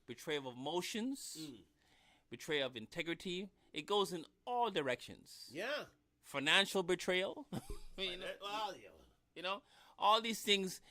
Betrayal of emotions, betrayal of integrity. It goes in all directions. Yeah. Financial betrayal. All these things.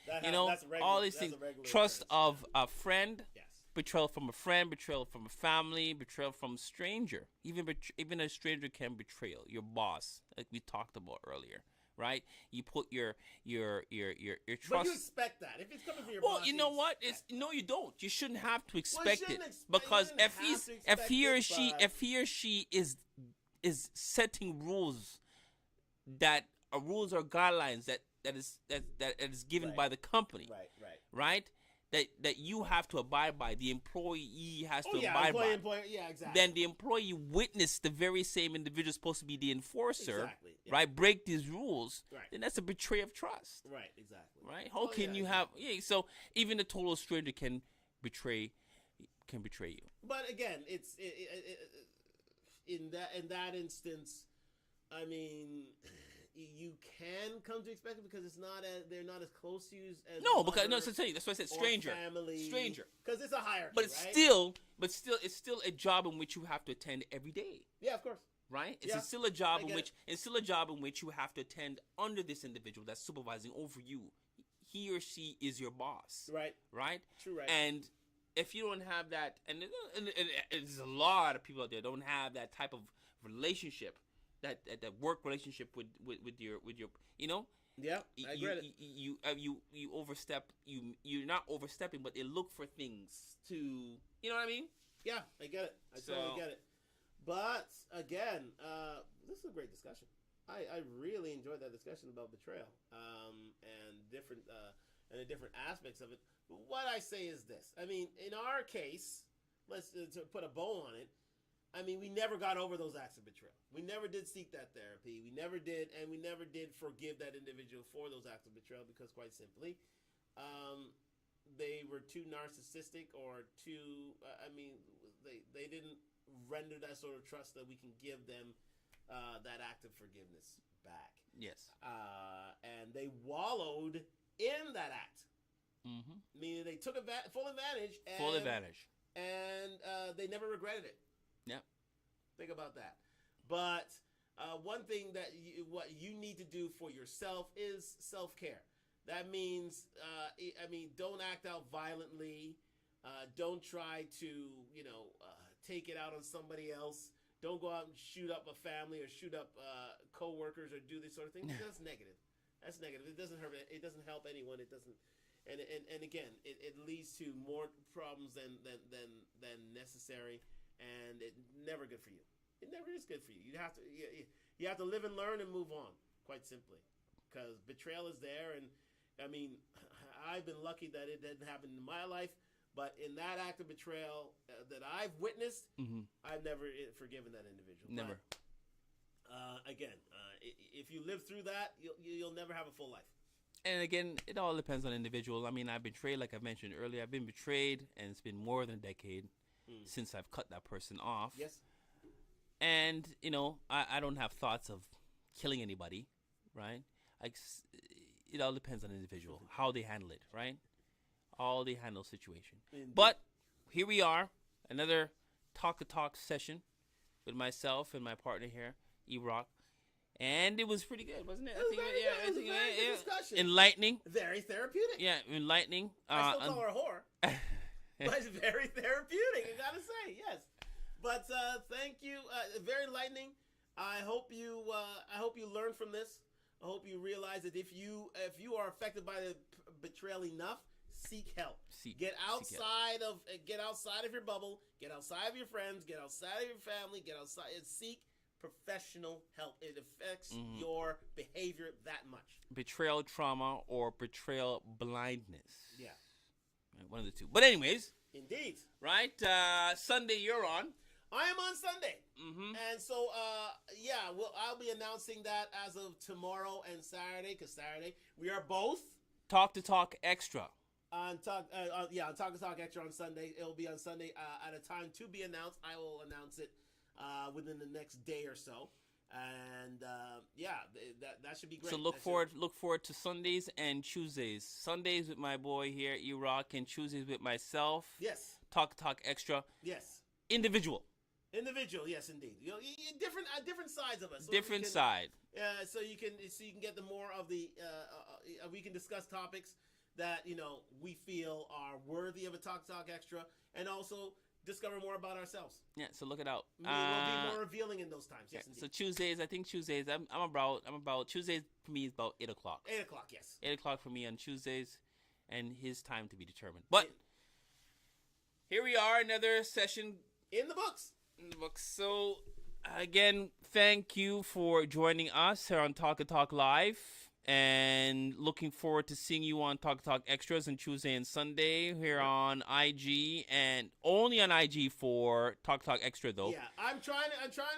All these things. Trust of a friend. Yes. Betrayal from a friend. Betrayal from a family. Betrayal from a stranger. Even a stranger can betray your boss, like we talked about earlier. right? You put your But trust. you expect that if it's coming from your Well, boss. you know what? It's no, you don't. You shouldn't have to expect it you because shouldn't if have to if he or expect it, but- if he or she is setting rules that rules or guidelines that is given Right. by the company, Right. right? That you have to abide by. The employee has Oh to yeah, abide by. employee. Yeah, exactly. Then the employee witnessed the very same individual supposed to be the enforcer, Exactly, yeah. right? Break these rules. Right. Then that's a betrayal of trust, Right. Exactly. right? How Oh, can yeah, you have? Yeah. So even a total stranger can betray you. But again, it's in that instance. I mean, you can come to expect it because they're not as close to you as No, a because no, mother that's why I said or stranger. family, Stranger. because it's a hierarchy. But it's right? it's still a job in which you have to attend every day, Yeah, of course. right? Yeah, Still a job I in get which it's still a job in which you have to attend under this individual that's supervising over you. He or she is your boss, Right. right? True. Right. And if you don't have that, and there's a lot of people out there don't have that type of relationship, that work relationship with your you know. Yeah, I get it. You overstep. You're not overstepping, but they look for things to, you know what I mean? Yeah, I get it. I totally get it. But again, this is a great discussion. I really enjoyed that discussion about betrayal, and the different aspects of it. What I say is this: I mean, in our case, let's to put a bow on it. I mean, we never got over those acts of betrayal. We never did seek that therapy. We never did forgive that individual for those acts of betrayal because, quite simply, they were too narcissistic or too. They didn't render that sort of trust that we can give them that act of forgiveness back. Yes. And they wallowed in that act. Mm-hmm. Meaning they took full advantage. And they never regretted it. Yep. Think about that. But one thing that what you need to do for yourself is self-care. That means, don't act out violently. Don't try to, take it out on somebody else. Don't go out and shoot up a family or shoot up co-workers or do this sort of thing. That's negative. That's negative. It doesn't hurt. It doesn't help anyone. It doesn't. And again, it leads to more problems than necessary. And it's never good for you. It never is good for you. You have to live and learn and move on, quite simply, because betrayal is there. And I mean, I've been lucky that it didn't happen in my life, but in that act of betrayal that I've witnessed, Mm-hmm. I've never forgiven that individual. Never. But, again, if you live through that, you'll never have a full life. And again, it all depends on the individual. I mean, I've been betrayed, like I mentioned earlier. I've been betrayed, and it's been more than a decade since I've cut that person off. Yes. And, I don't have thoughts of killing anybody, right? It all depends on the individual, how they handle it, right? How they handle the situation. Indeed. But here we are, another talk session with myself and my partner here, E-Rock. And it was pretty good, wasn't it? It was very good discussion. Enlightening. Very therapeutic. Yeah, enlightening. I still call her a whore. But it's very therapeutic, I gotta say, yes. But thank you, very enlightening. I hope you learn from this. I hope you realize that if you are affected by the betrayal enough, seek help. Get outside of your bubble. Get outside of your friends. Get outside of your family. Get outside and seek professional help. It affects your behavior that much. Betrayal trauma or betrayal blindness. Yeah. One of the two. But anyways. Indeed. Right? Sunday you're on. I am on Sunday. Mm-hmm. And so, I'll be announcing that as of tomorrow and Saturday, because Saturday we are both Talk to Talk Extra. on Talk to Talk Extra on Sunday. It'll be on Sunday at a time to be announced. I will announce it within the next day or so. And that should be great. So look forward to Sundays and Tuesdays. Sundays with my boy here, E-Rock, and Tuesdays with myself. Yes. Talk Extra. Yes. Individual, yes, indeed. Different sides of us. So different side. So you can get the more of the. We can discuss topics that we feel are worthy of a Talk Extra, and also discover more about ourselves. Yeah, so look it out. We'll be more revealing in those times. Yes, so Tuesdays, I think Tuesdays, I'm about Tuesdays for me is about 8 o'clock. 8 o'clock, yes. 8 o'clock for me on Tuesdays, and his time to be determined. But here we are, another session in the books. So again, thank you for joining us here on Talk Live. And looking forward to seeing you on Talk Extras on Tuesday and Sunday here on IG, and only on IG for Talk Extra though. Yeah, I'm trying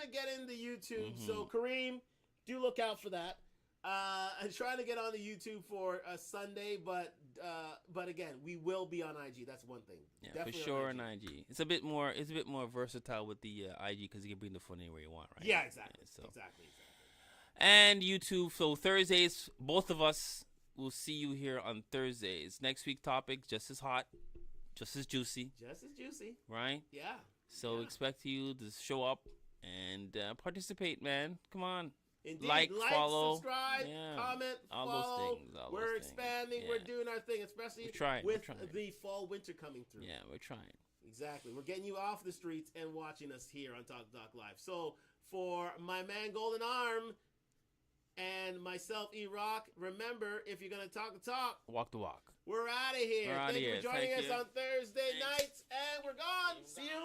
to get into YouTube. So Kareem, do look out for that. I'm trying to get on the YouTube for Sunday, but again, we will be on IG. That's one thing. Yeah, definitely for sure on IG. It's a bit more versatile with the IG because you can bring the phone anywhere you want, right? Yeah, exactly. Yeah, so. Exactly. And YouTube. So Thursdays, both of us will see you here on Thursdays. Next week topic, just as hot, just as juicy. Just as juicy. Right? Yeah. So expect you to show up and participate, man. Come on. Indeed. Like, follow, subscribe, comment, all follow. Those things. We're expanding. We're doing our thing, especially with the fall, winter coming through. Yeah, we're trying. Exactly. We're getting you off the streets and watching us here on Talk Live. So for my man Golden Arm and myself, E-Rock, remember, if you're going to talk the talk, walk the walk. We're out of here. Thank you for joining us on Thursday nights, and we're gone. See you.